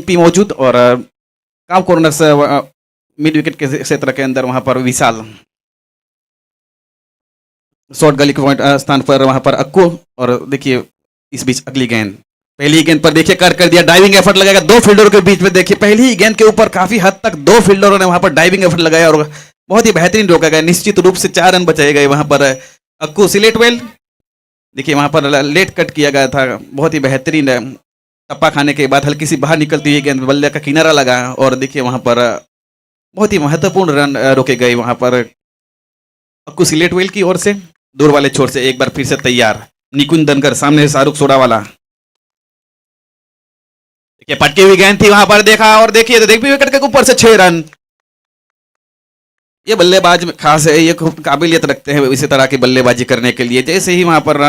P मौजूद और काम कॉर्नर से मिड विकेट के क्षेत्र के अंदर वहां पर विशाल शॉर्ट गली के पॉइंट स्थान पर वहां पर अक्कू। और देखिए इस बीच अगली गेंद, पहली गेंद पर देखिए कर दिया, डाइविंग एफर्ट लगाएगा दो फील्डरों के बीच में। देखिए पहली ही गेंद के ऊपर काफी हद तक दो फील्डरों ने वहां पर डाइविंग एफर्ट लगाया और बहुत ही बेहतरीन रोका गया। निश्चित रूप से 4 रन बचाए गए वहां पर अक्कू सिलेटवेल। देखिए वहां पर लेट कट किया गया था, बहुत ही बेहतरीन टप्पा खाने के बाद हल्की सी बाहर निकलती हुई गेंद बल्ले का किनारा लगा और देखिए वहां पर बहुत ही महत्वपूर्ण रन रोके गए वहां पर अक्कू सिलेटवेल की ओर से। दूर वाले छोर से एक बार फिर से तैयार निकुंज धनकर, सामने शाहरुख सोडावाला। देखिए पटकी हुई गेंद थी वहां पर, देखा और देखिए देख भी विकेट के ऊपर से 6 रन। ये बल्लेबाज खास है, ये खूब काबिलियत रखते हैं इसी तरह की बल्लेबाजी करने के लिए। जैसे ही वहां पर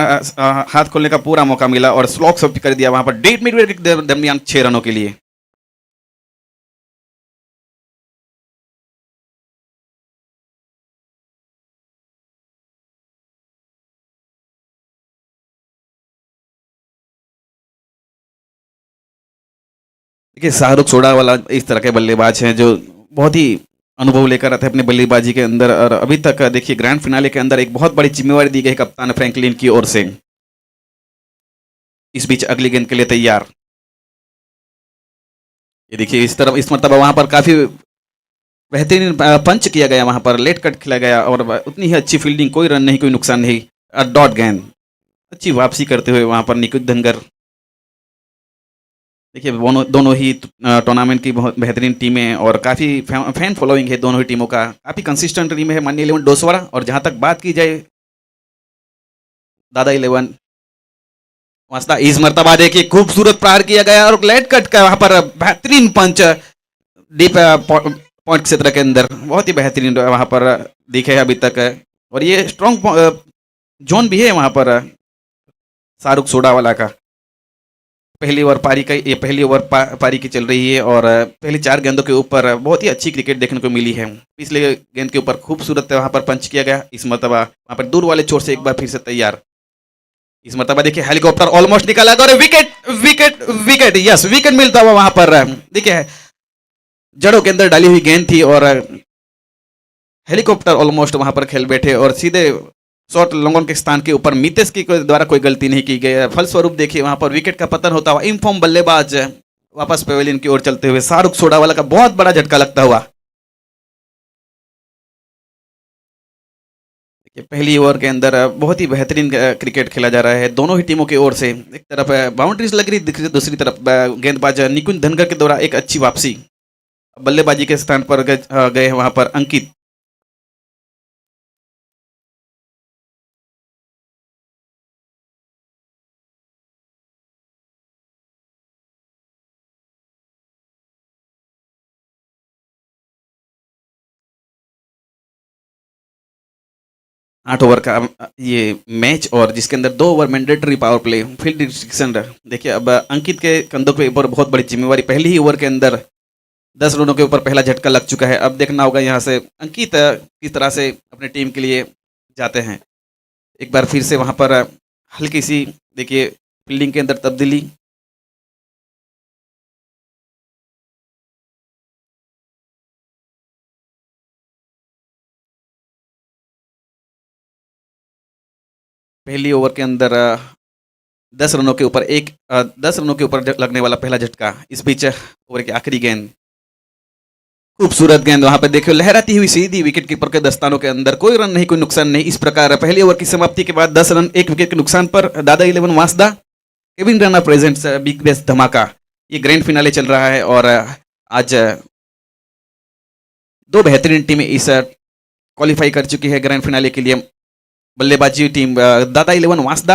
हाथ खोलने का पूरा मौका मिला और स्लॉक शॉट कर दिया वहां पर डेट मिड विकेट के दरमियान 6 रनों के लिए। देखिए शाहरुख सोडावाला इस तरह के बल्लेबाज हैं जो बहुत ही अनुभव लेकर आते हैं अपनी बल्लेबाजी के अंदर। और अभी तक देखिए ग्रैंड फिनाले के अंदर एक बहुत बड़ी जिम्मेवारी दी गई कप्तान फ्रैंकलिन की ओर से। इस बीच अगली गेंद के लिए तैयार। ये देखिए इस तरफ इस मरतबा वहां पर काफी बेहतरीन पंच किया गया, वहां पर लेट कट खेला गया और उतनी ही अच्छी फील्डिंग, कोई रन नहीं, कोई नुकसान नहीं। डॉट गेंद, अच्छी वापसी करते हुए वहां पर निकुंज धनगर। देखिए दोनों ही टूर्नामेंट की बहुत बेहतरीन टीमें और काफ़ी फैन फॉलोइंग है दोनों ही टीमों का। काफ़ी कंसिस्टेंट टीम है मान्य इलेवन डोसवाड़ा। और जहां तक बात की जाए दादा इलेवन वास्ता, इस मरतबा देखिए खूबसूरत प्रहार किया गया और लेट कट का वहां पर बेहतरीन पंच डीप पॉइंट क्षेत्र के अंदर, बहुत ही बेहतरीन वहां पर दिखे अभी तक। और ये स्ट्रॉन्ग जोन भी है वहां पर शाहरुख सोडावाला का। पहली ओवर पारी का, ये पहली ओवर पारी की चल रही है और पहली 4 गेंदों के ऊपर बहुत ही अच्छी क्रिकेट देखने को मिली है। पिछले गेंद के ऊपर खूबसूरत वहां पर पंच किया गया, इस मरतबा वहां पर दूर वाले छोर से एक बार फिर से तैयार। इस मरतबा देखिए हेलीकॉप्टर ऑलमोस्ट निकाला गया और wicket wicket wicket, yes wicket मिलता हुआ वहां पर। देखिए जड़ों के अंदर डाली हुई गेंद थी और हेलीकॉप्टर ऑलमोस्ट वहां पर खेल बैठे और सीधे शॉर्ट लॉन्गन के स्थान के ऊपर मितेश की द्वारा कोई गलती नहीं की गई। फलस्वरूप देखिए वहां पर विकेट का पतन होता हुआ इनफॉर्म बल्लेबाज वापस पेवेलियन की ओर चलते हुए शाहरुख सोडावाला का बहुत बड़ा झटका लगता हुआ। देखिए पहली ओवर के अंदर बहुत ही बेहतरीन क्रिकेट खेला जा रहा है दोनों ही टीमों की ओर से। एक तरफ बाउंड्रीज लग रही, दूसरी तरफ गेंदबाज निकुंज धनगर के द्वारा एक अच्छी वापसी। बल्लेबाजी के स्थान पर गए वहां पर अंकित। आठ ओवर का ये मैच और जिसके अंदर 2 over mandatory power play field restriction. देखिए अब अंकित के कंधों के ऊपर बहुत बड़ी जिम्मेवारी, पहली ही ओवर के अंदर 10 रनों के ऊपर पहला झटका लग चुका है। अब देखना होगा यहाँ से अंकित किस तरह से अपनी टीम के लिए जाते हैं। एक बार फिर से वहां पर हल्की सी देखिए फील्डिंग के अंदर तब्दीली। पहली ओवर के अंदर 10 रनों के ऊपर 10 रनों के ऊपर लगने वाला पहला झटका। इस बीच ओवर की आखिरी गेंद, खूबसूरत गेंद वहां पर देखिए लहराती हुई सीधी विकेट कीपर के दस्तानों के अंदर, कोई रन नहीं, कोई नुकसान नहीं। इस प्रकार पहली ओवर की समाप्ति के बाद 10 रन 1 विकेट के नुकसान पर दादा eleven Vansda Kevin Raina presents big best धमाका, ये ग्रैंड फिनाले चल रहा है। और आज 2 बेहतरीन टीमें इस क्वालिफाई कर चुकी है ग्रैंड फिनाले के लिए। बल्लेबाजी टीम दादा इलेवन वांसदा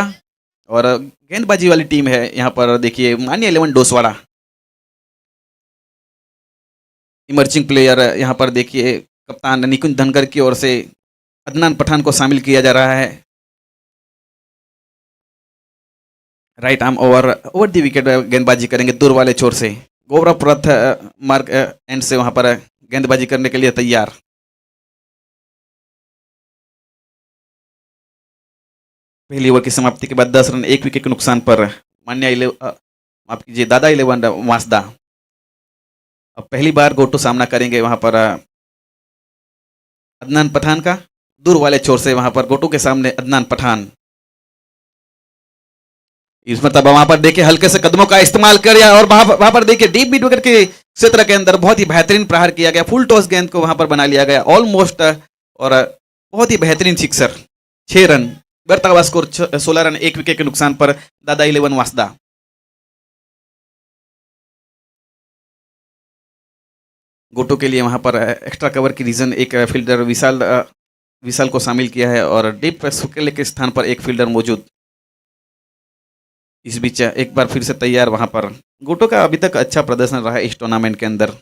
और गेंदबाजी वाली टीम है यहाँ पर देखिए मान्य इलेवन डोसवाड़ा। इमर्जिंग प्लेयर यहाँ पर देखिए कप्तान निकुंज धनगर की ओर से अदनान पठान को शामिल किया जा रहा है। Right arm over the wicket गेंदबाजी करेंगे दूर वाले छोर से। गौरव प्रथ मार्क एंड से वहां पर गेंदबाजी करने के लिए तैयार। पहली ओवर की समाप्ति के बाद 10 रन 1 विकेट के नुकसान पर मान्य माफ कीजिए दादा इलेवन वांसदा अब पहली बार गोटू सामना करेंगे वहां पर अदनान पठान का। दूर वाले छोर से वहां पर गोटू के सामने अदनान पठान। इस मतलब वहां पर देखिए हल्के से कदमों का इस्तेमाल किया और वहां पर देखिए डीप मिड विकेट के क्षेत्र के अंदर बहुत ही बेहतरीन प्रहार किया गया। फुल टॉस गेंद को वहां पर बना लिया गया ऑलमोस्ट, और बहुत ही बेहतरीन सिक्सर। 6 रन। बढ़ता हुआ स्कोर 16 रन, 1 विकेट के नुकसान पर दादा 11 वासदा। गोटो के लिए वहां पर एक्स्ट्रा कवर की रीजन एक फील्डर विशाल विशाल को शामिल किया है और डीप सुकेले के स्थान पर एक फील्डर मौजूद। इस बीच एक बार फिर से तैयार वहां पर। गोटो का अभी तक अच्छा प्रदर्शन रहा है इस टूर्नामेंट के अंदर।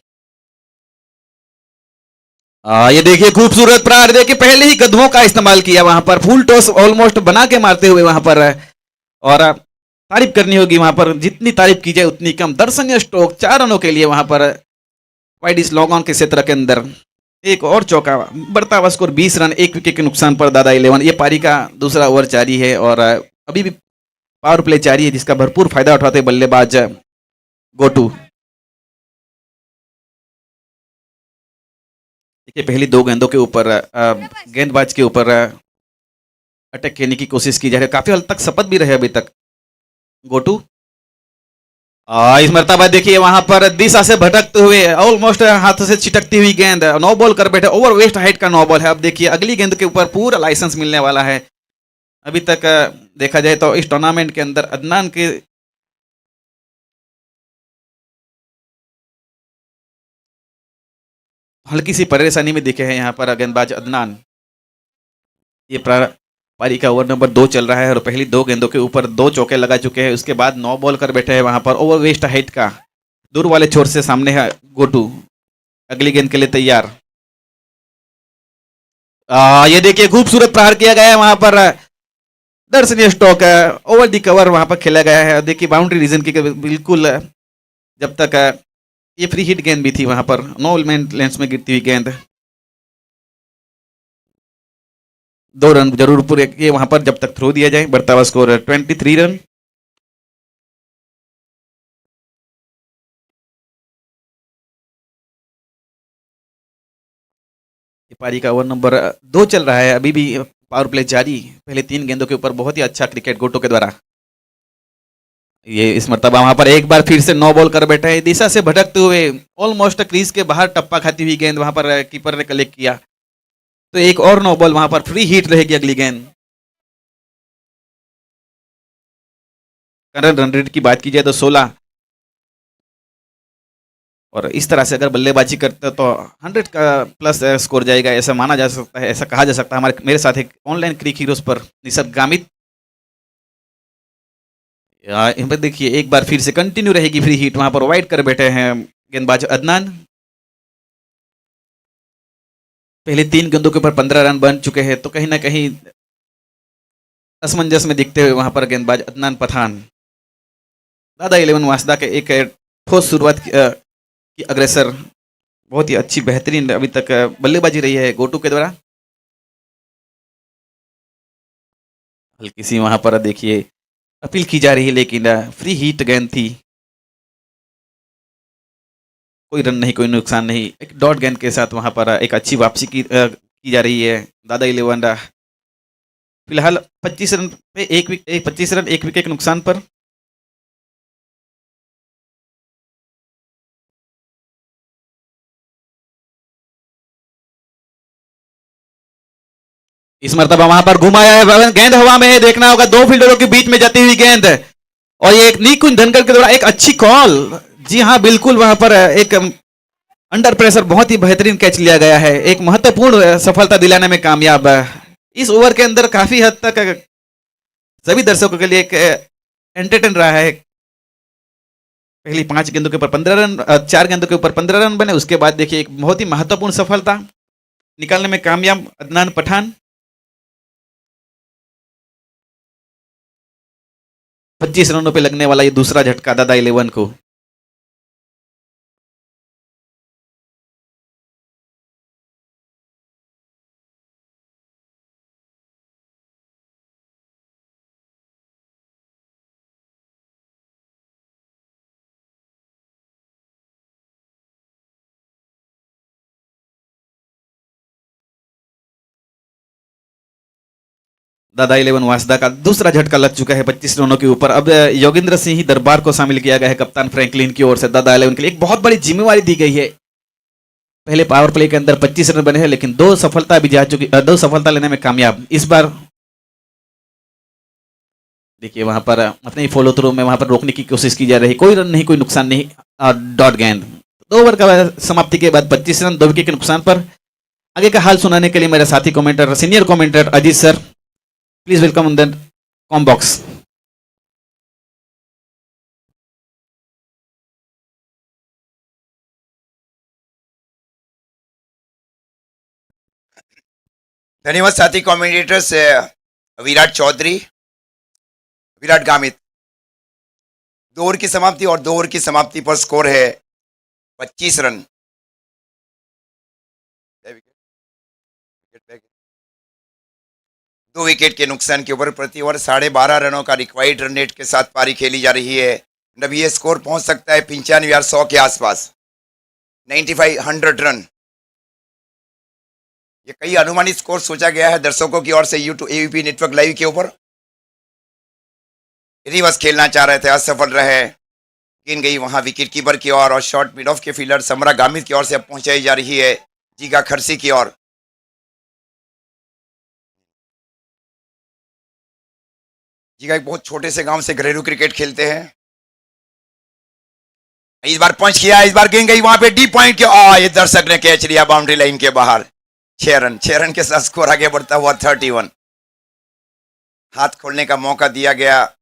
ये देखिए खूबसूरत प्रहार, देखिए पहले ही कदमों का इस्तेमाल किया वहां पर, फुल टॉस ऑलमोस्ट बना के मारते हुए वहां पर। और तारीफ करनी होगी वहां पर, जितनी तारीफ की जाए उतनी कम। दर्शनीय स्ट्रोक 4 रनों के लिए वहां पर वाइड इस लॉग ऑन के क्षेत्र के अंदर एक और चौका। बढ़ता हुआ स्कोर 20 रन, 1 विकेट के नुकसान पर दादा 11। ये पारी का दूसरा ओवर जारी है और अभी भी पावर प्ले जारी है, जिसका भरपूर फायदा उठाते बल्लेबाज गोटू। देखिए पहली 2 गेंदों के ऊपर गेंदबाज के ऊपर अटैक करने की कोशिश की जा रही है, काफी हद तक सपत भी रहे अभी तक गोटू। इस मरतबा देखिए वहां पर दिशा से भटकते हुए ऑलमोस्ट हाथों से छिटकती हुई गेंद, नो बॉल कर बैठे। ओवर वेस्ट हाइट का नो बॉल है। अब देखिए अगली गेंद के ऊपर पूरा लाइसेंस मिलने वाला है। अभी तक देखा जाए तो इस टूर्नामेंट के अंदर अदनान के हल्की सी परेशानी में दिखे हैं यहाँ पर गेंदबाज अदनान। ये पारी का ओवर नंबर 2 चल रहा है और पहली 2 गेंदों के ऊपर 2 चौके लगा चुके हैं। उसके बाद नो बॉल कर बैठे हैं वहां पर। ओवर वेस्ट हाइट का दूर वाले छोर से सामने है गोटू, अगली गेंद के लिए तैयार। ये देखिए खूबसूरत प्रहार किया गया है वहां पर। दर्शनीय स्टॉक है, ओवर दी कवर वहां पर खेला गया है। देखिए बाउंड्री रीजन की बिल्कुल जब तक ये फ्री हिट गेंद भी थी वहां पर, नो लेंस में गिरती हुई गेंद। 2 रन जरूर पूरे किए वहां पर जब तक थ्रो दिया जाए। बढ़ता हुआ स्कोर 23 रन। ये पारी का ओवर नंबर 2 चल रहा है, अभी भी पावर प्ले जारी। पहले 3 गेंदों के ऊपर बहुत ही अच्छा क्रिकेट गोटो के द्वारा। ये इस मरतबा वहां पर एक बार फिर से नो बॉल कर बैठा है, दिशा से भटकते हुए ऑलमोस्ट क्रीज के बाहर टप्पा खाती हुई गेंद वहां पर कीपर ने कलेक्ट किया। तो एक और नो बॉल वहां पर, फ्री हिट रहेगी अगली गेंद। करंट रन रेट की बात की जाए तो 16, और इस तरह से अगर बल्लेबाजी करते तो 100 का प्लस स्कोर जाएगा, ऐसा माना जा सकता है, ऐसा कहा जा सकता है। हमारे मेरे साथ एक ऑनलाइन क्रिक हीरोज पर निसर्ग गामित। यहाँ पर देखिए एक बार फिर से कंटिन्यू रहेगी फ्री हिट, वहां पर वाइड कर बैठे हैं गेंदबाज अदनान। पहले 3 गेंदों के ऊपर 15 रन बन चुके हैं, तो कहीं ना कहीं असमंजस में दिखते हुए वहां पर गेंदबाज अदनान पठान। दादा 11 वासदा के एक ठोस शुरुआत की अग्रेसर, बहुत ही अच्छी बेहतरीन अभी तक बल्लेबाजी रही है गोटू के द्वारा। हल्की सी वहां पर देखिए अपील की जा रही है, लेकिन फ्री हिट गेंद थी, कोई रन नहीं, कोई नुकसान नहीं। एक डॉट गेंद के साथ वहां पर एक अच्छी वापसी की जा रही है दादा 11। फिलहाल 25 रन पे 25 रन 1 विकेट के नुकसान पर। इस मरतबा वहां पर घुमाया है, गेंद हवा में है, देखना होगा 2 फील्डरों के बीच में जाती हुई गेंद। और ये एक निकुंज धनकर के द्वारा एक अच्छी कॉल। जी हाँ बिल्कुल, वहां पर एक अंडर प्रेशर बहुत ही बेहतरीन कैच लिया गया है, एक महत्वपूर्ण सफलता दिलाने में कामयाब है। इस ओवर के अंदर काफी हद तक सभी दर्शकों के लिए एक एंटरटेन रहा है। पहली 5 गेंदों के ऊपर 15 रन, 4 गेंदों के ऊपर 15 रन बने। उसके बाद देखिए एक बहुत ही महत्वपूर्ण सफलता निकालने में कामयाब अदनान पठान। 25 रनों पे लगने वाला ये दूसरा झटका दादा 11 को। दादा 11 वासदा का दूसरा झटका लग चुका है 25 रनों के ऊपर। अब योगेंद्र सिंह ही दरबार को शामिल किया गया है कप्तान फ्रैंकलिन की ओर से दादा 11 के लिए। एक बहुत बड़ी जिम्मेवारी दी गई है। पहले पावर प्ले के अंदर 25 रन बने हैं, लेकिन 2 सफलता भी जा चुकी, 2 सफलता लेने में कामयाब। इस बार देखिए वहां पर अपने फॉलो थ्रू में वहां पर रोकने की कोशिश की जा रही, कोई रन नहीं, कोई नुकसान नहीं, डॉट गेंद। 2 ओवर का समाप्ति के बाद 25 रन 2 विकेट के नुकसान पर। आगे का हाल सुनाने के लिए मेरे साथी commenter, senior commenter Ajit sir, please welcome on the com box. धन्यवाद साथी कमेंटेटर्स विराट चौधरी, विराट गामित। 2 ओवर की समाप्ति और 2 ओवर की समाप्ति पर स्कोर है 25 रन। 2 विकेट के नुकसान के ऊपर प्रति ओवर 12.5 रनों का रिक्वायर्ड रन रेट के साथ पारी खेली जा रही है। अब ये स्कोर पहुंच सकता है 95 या 100 के आसपास, 95 100 रन। ये कई अनुमानित स्कोर सोचा गया है दर्शकों की ओर से यूट्यूब एवीपी नेटवर्क लाइव के ऊपर। रिवर्स खेलना चाह रहे थे, असफल रहे। गेंद गई वहां विकेट कीपर की ओर और शॉट मिड ऑफ के फील्डर समरा गामित की ओर से अब पहुंचाई जा रही है जीगा खरसी की ओर। जीगा एक बहुत छोटे से गांव से घरेलू क्रिकेट खेलते हैं। इस बार पंच किया, इस बार गेंद गई वहां पे डीप पॉइंट के, ये दर्शक ने कैच लिया बाउंड्री लाइन के बाहर। 6 रन के साथ स्कोर आगे बढ़ता हुआ 31। हाथ खोलने का मौका दिया गया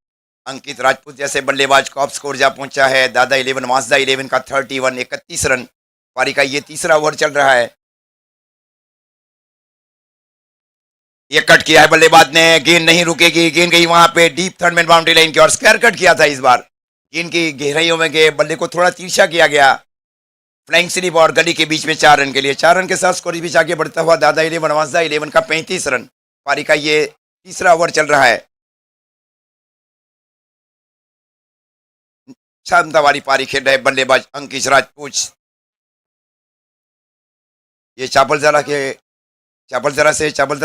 अंकित राजपूत जैसे बल्लेबाज को। अब स्कोर जा पहुंचा है दादा 11 वासदा 11 का 31, 31 रन। पारी का ये तीसरा ओवर चल रहा है। ये कट किया है बल्लेबाज ने, गेंद नहीं रुकेगी। गेंद गई वहां पे deep third man boundary line की और स्क्वायर कट किया था। इस बार गेंद की गहराइयों में गए, बल्ले को थोड़ा तिरछा किया गया। फ्लाइंग स्लिप और गली के बीच में 4 रन के लिए। 4 रन के साथ स्कोर इस बीच आगे बढ़ता हुआ दादा 11 वासदा 11 का 35 रन। पारी का ये तीसरा ओवर चल रहा है। क्षमता वाली पारी खेल रहे बल्लेबाज अंकित राजपूत। ये चापलजरा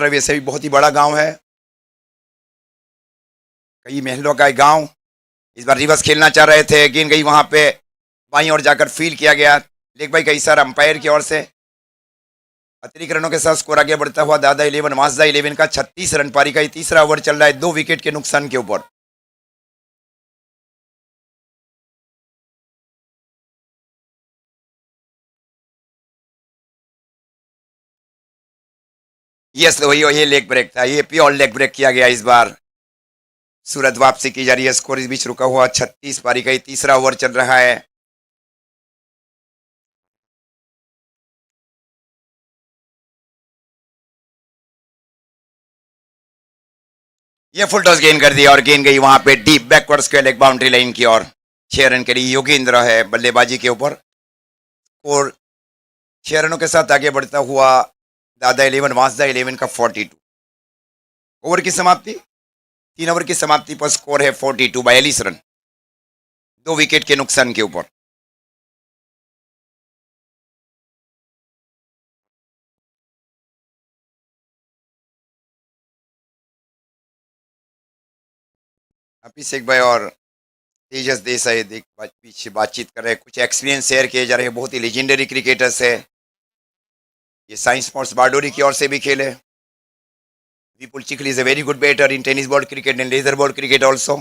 वैसे भी बहुत ही बड़ा गांव है, कई महलों का गांव। इस बार रिवर्स खेलना चाह रहे थे, गेंद गई वहां पे बाईं ओर जाकर फील किया गया लेग बाई का इशारा अंपायर की ओर से। अतिरिक्त रनों के साथ स्कोर आगे बढ़ता हुआ दादा 11 वासदा 11 का 36 रन। पारी का ये तीसरा ओवर चल रहा है 2 विकेट के नुकसान के ऊपर। यस, वही ये लेग ब्रेक था, ये प्योर लेग ब्रेक किया गया इस बार। सूरत वापसी की जा रही है, स्कोर इस बीच रुका हुआ 36। पारी का ये तीसरा ओवर चल रहा है। ये फुल टॉस गेंद कर दिया और गेंद गई वहां पे deep backward square leg boundary line की ओर। 6 रन के लिए योगेंद्र है बल्लेबाजी के ऊपर और 6 रनों के साथ आगे बढ़ता हुआ दादा 11 वासदा 11 का 42। ओवर की समाप्ति, 3 ओवर की समाप्ति पर स्कोर है 42, 42 रन, 2 विकेट के नुकसान के ऊपर। अभिषेक भाई और तेजस देसाई पीछे बातचीत कर रहे हैं, कुछ एक्सपीरियंस शेयर किए जा रहे हैं। बहुत ही लेजेंडरी क्रिकेटर्स है ये। साइंस स्पोर्ट्स बारडोली की ओर से भी खेले। Vipul Chikhli is a very good batter in tennis ball cricket and leather ball cricket also.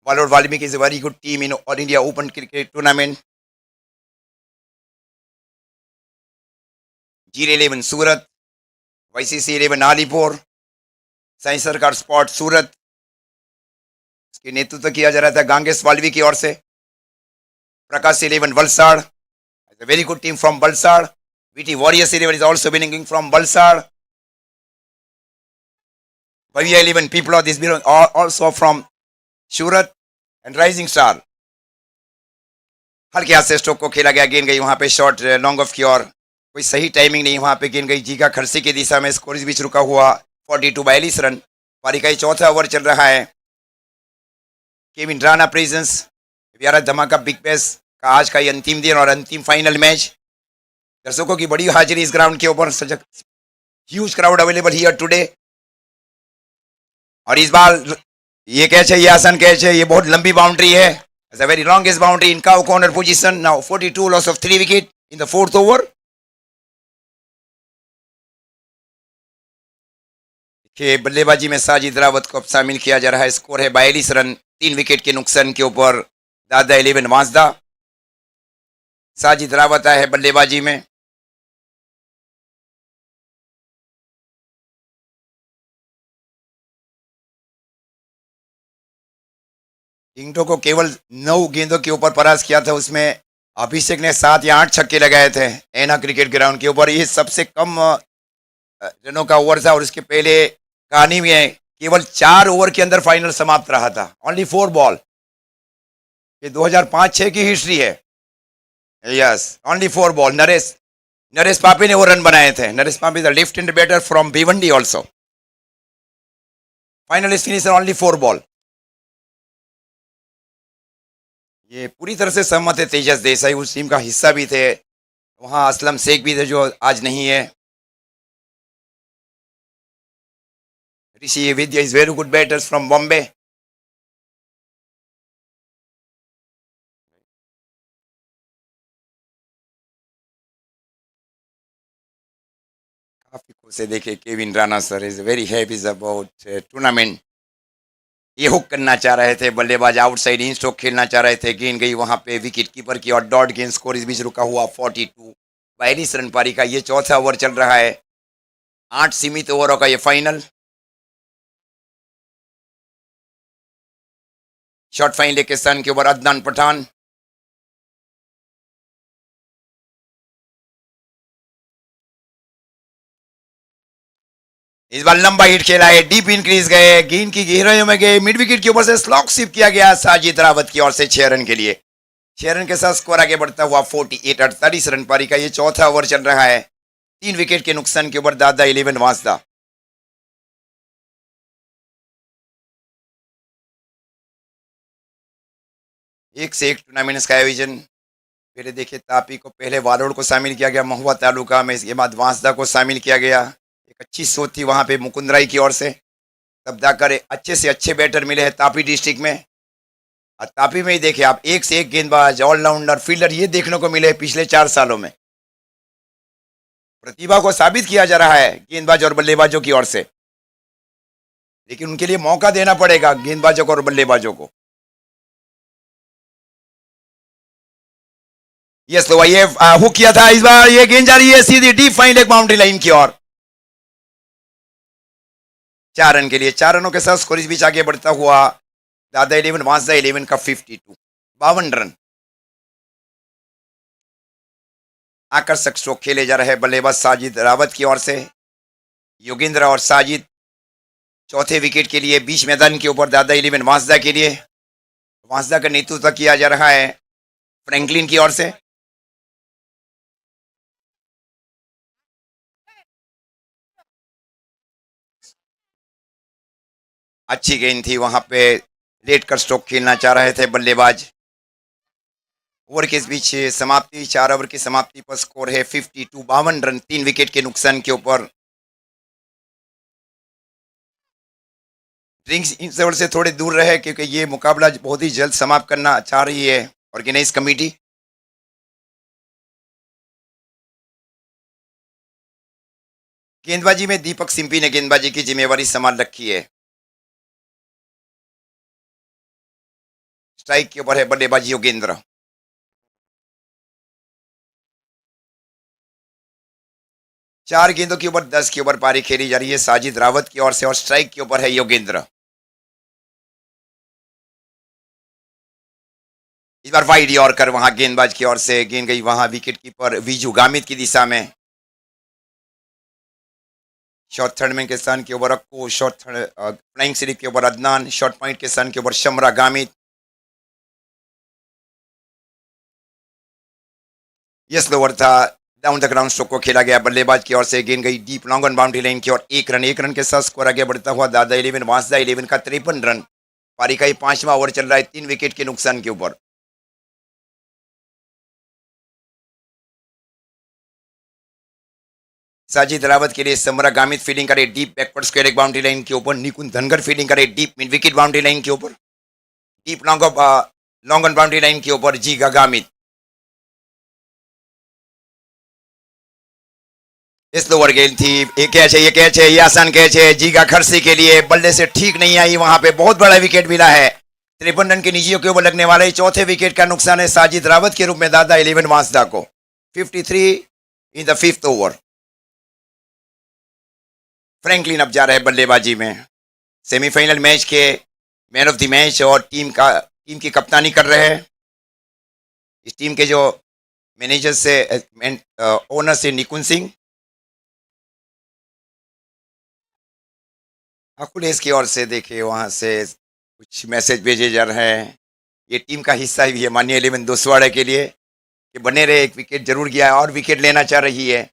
Valor Valmiki is a very good team in All India Open Cricket Tournament. GR11 Surat, YCC 11 Alipore, science सरकार spot सूरत। इसके नेतृत्व किया जा रहा था गांगेश वाल्वी की ओर से। प्रकाश 11 Valsad, a very good team from Valsad. VT Warriors 11 is also winning from Valsad. Bhavya 11 people of this bureau are also from Surat and rising star. हल्के हाथ से स्ट्रोक को खेला गया, गेंद गई वहां पे शॉर्ट लॉन्ग ऑफ की ओर। कोई सही टाइमिंग नहीं, वहां पे गेंद गई जीगा खरसी की दिशा में। स्कोर इस बीच रुका हुआ 42, 42 रन। पारी का चौथा ओवर चल रहा है। केविन राणा प्रेजेंस, धमाका बिग बैश का आज का ये अंतिम दिन और अंतिम फाइनल मैच। दर्शकों की बड़ी हाजिरी इस ग्राउंड के ऊपर, such huge crowd available here today. और इस बार ये कैच है, ये आसान कैच है, ये बहुत लंबी बाउंड्री है, it's a very longest boundary in cow corner position. Now 42 loss of 3 wicket in the fourth over. के बल्लेबाजी में साजिद रावत को अब शामिल किया जा रहा है। स्कोर है 42 रन 3 विकेट के नुकसान के ऊपर दादा 11 वांसदा। साजिद रावत आया है बल्लेबाजी में। किंगटो को केवल 9 गेंदों के ऊपर परास्त किया था, उसमें अभिषेक ने 7 या 8 छक्के लगाए थे एना क्रिकेट ग्राउंड के ऊपर। ये सबसे कम रनों का ओवर था और उसके पहले कहानी में केवल 4 ओवर के अंदर फाइनल समाप्त रहा था, ओनली 4 बॉल। ये 2005-6 की हिस्ट्री है। Yes, only 4 ball. Naresh Naresh Papi ने वो रन बनाए थे। Naresh Papi the left hand batter from Bhiwandi also. Final finisher only 4 ball. ये पूरी तरह से सहमत है तेजस देसाई, उस टीम का हिस्सा भी थे। वहां असलम शेख भी थे जो आज नहीं है। Rishi Vidya is very good batters from Bombay. काफी खुश है, देखे Kevin Rana sir is very happy about tournament. ये हुक करना चाह रहे थे, बल्लेबाज आउटसाइड इन स्ट्रोक खेलना चाह रहे थे, गेंद गई वहां पे विकेट कीपर की और डॉट गेंद। स्कोर इस बीच रुका हुआ 42 42 रन पारी का। ये चौथा ओवर चल रहा है, 8 सीमित ओवरों का ये फाइनल। शॉर्ट फाइन लेके सन के ऊपर अदनान पठान। इस बार लंबा हिट खेला है, डीप इंक्रीज गए, गेंद की गहराइयों में गए, मिड विकेट के ऊपर से स्लॉक सिप किया गया साजिद रावत की ओर से 6 रन के लिए। 6 रन के साथ स्कोर आगे बढ़ता हुआ 48 48 रन पारी का। ये चौथा ओवर चल रहा है, 3 विकेट के नुकसान के ऊपर दादा 11 वांसदा। एक से एक टूर्नामेंट्स का आयोजन। फिर देखिए तापी को पहले वालोड़ को शामिल किया गया महुआ तालुका में, इसके बाद वांसदा को शामिल किया गया। एक अच्छी सोच थी वहां पे मुकुंदराई की ओर से, तब जाकर अच्छे से अच्छे बैटर मिले हैं तापी डिस्ट्रिक्ट में। और तापी में ही देखिए आप, एक से एक गेंदबाज, ऑलराउंडर, फील्डर ये देखने को मिले पिछले 4 सालों में। प्रतिभा को साबित किया जा रहा है गेंदबाज और बल्लेबाजों की ओर से, लेकिन उनके लिए मौका देना पड़ेगा गेंदबाजों को और बल्लेबाजों को। यस, तो ये हुक किया था। इस बार ये गेंद जा रही है सीधी deep fine leg boundary line की ओर। 4 रन के लिए, 4 रनों के साथ स्कोर इस बीच आगे बढ़ता हुआ दादा 11 वांसदा 11 का 52 52 रन। आकर्षक स्ट्रोक खेले जा रहे हैं बल्लेबाज साजिद रावत की ओर से। योगेंद्र और साजिद चौथे विकेट के लिए बीच मैदान के ऊपर दादा 11 वांसदा के लिए। वांसदा का नेतृत्व किया जा रहा है फ्रैंकलिन की ओर से। अच्छी गेंद थी वहां पे, लेट कर स्ट्रोक खेलना चाह रहे थे बल्लेबाज। ओवर के इस बीच समाप्ति, 4 ओवर की समाप्ति पर स्कोर है 52 52 रन 3 विकेट के नुकसान के ऊपर। ड्रिंक्स इस ओवर से थोड़े दूर रहे क्योंकि ये मुकाबला बहुत ही जल्द समाप्त करना चाह रही है ऑर्गेनाइज कमेटी। गेंदबाजी में दीपक सिंपी ने गेंदबाजी की जिम्मेवारी संभाल रखी है। स्ट्राइक के ऊपर है बल्लेबाज योगेंद्र। चार गेंदों के ऊपर 10 के ऊपर पारी खेली जा रही है साजिद रावत की ओर से और स्ट्राइक के ऊपर है योगेंद्र। इस बार वाइड यॉर्कर वहां गेंदबाज की ओर से, गेंद गई वहां विकेट कीपर विजू गामित की दिशा में। शॉर्ट थर्ड में के स्थान के ऊपर अक्को, शॉर्ट थर्ड फ्लाइंग स्लिप के ऊपर अदनान, शॉर्ट पॉइंट के स्थान के ऊपर शमरा गामित। यह स्लो ओवर था, डाउन द ग्राउंड स्ट्रोक को खेला गया बल्लेबाज की ओर से। गेंद गई deep long on boundary line की ओर। 1 रन के साथ स्कोर आगे बढ़ता हुआ दादा 11 वांसदा 11 का 53 रन। पारी का 5वां ओवर चल रहा है 3 विकेट के नुकसान के ऊपर। साजिद रावत के लिए समरा गामित फील्डिंग करे डीप बैकवर्ड स्क्वायर एक बाउंड्री लाइन के ऊपर, निकुंज धनगर फील्डिंग करे deep mid wicket boundary line के ऊपर, deep long on boundary line के ऊपर जीगा गामित। इस ओवर गेंद थी, ये कैच है, ये आसान कैच है जीगा खरसी के लिए, बल्ले से ठीक नहीं आई, वहां पे बहुत बड़ा विकेट मिला है। 53 रन की निजियों के ऊपर लगने वाले चौथे विकेट का नुकसान है साजिद रावत के रूप में दादा 11 वांसदा को। 53 in the 5th over. Franklin अब जा रहे हैं बल्लेबाजी में। सेमीफाइनल मैच के मैन ऑफ द मैच और टीम की कप्तानी कर रहे हैं। इस टीम के जो मैनेजर से ओनर से निकुंज सिंह, अखिलेश की ओर से देखिए वहां से कुछ मैसेज भेजे जा रहे हैं। ये टीम का हिस्सा भी है माननीय 11 दोसवाड़ा के लिए कि बने रहे, एक विकेट जरूर गया है और विकेट लेना चाह रही है।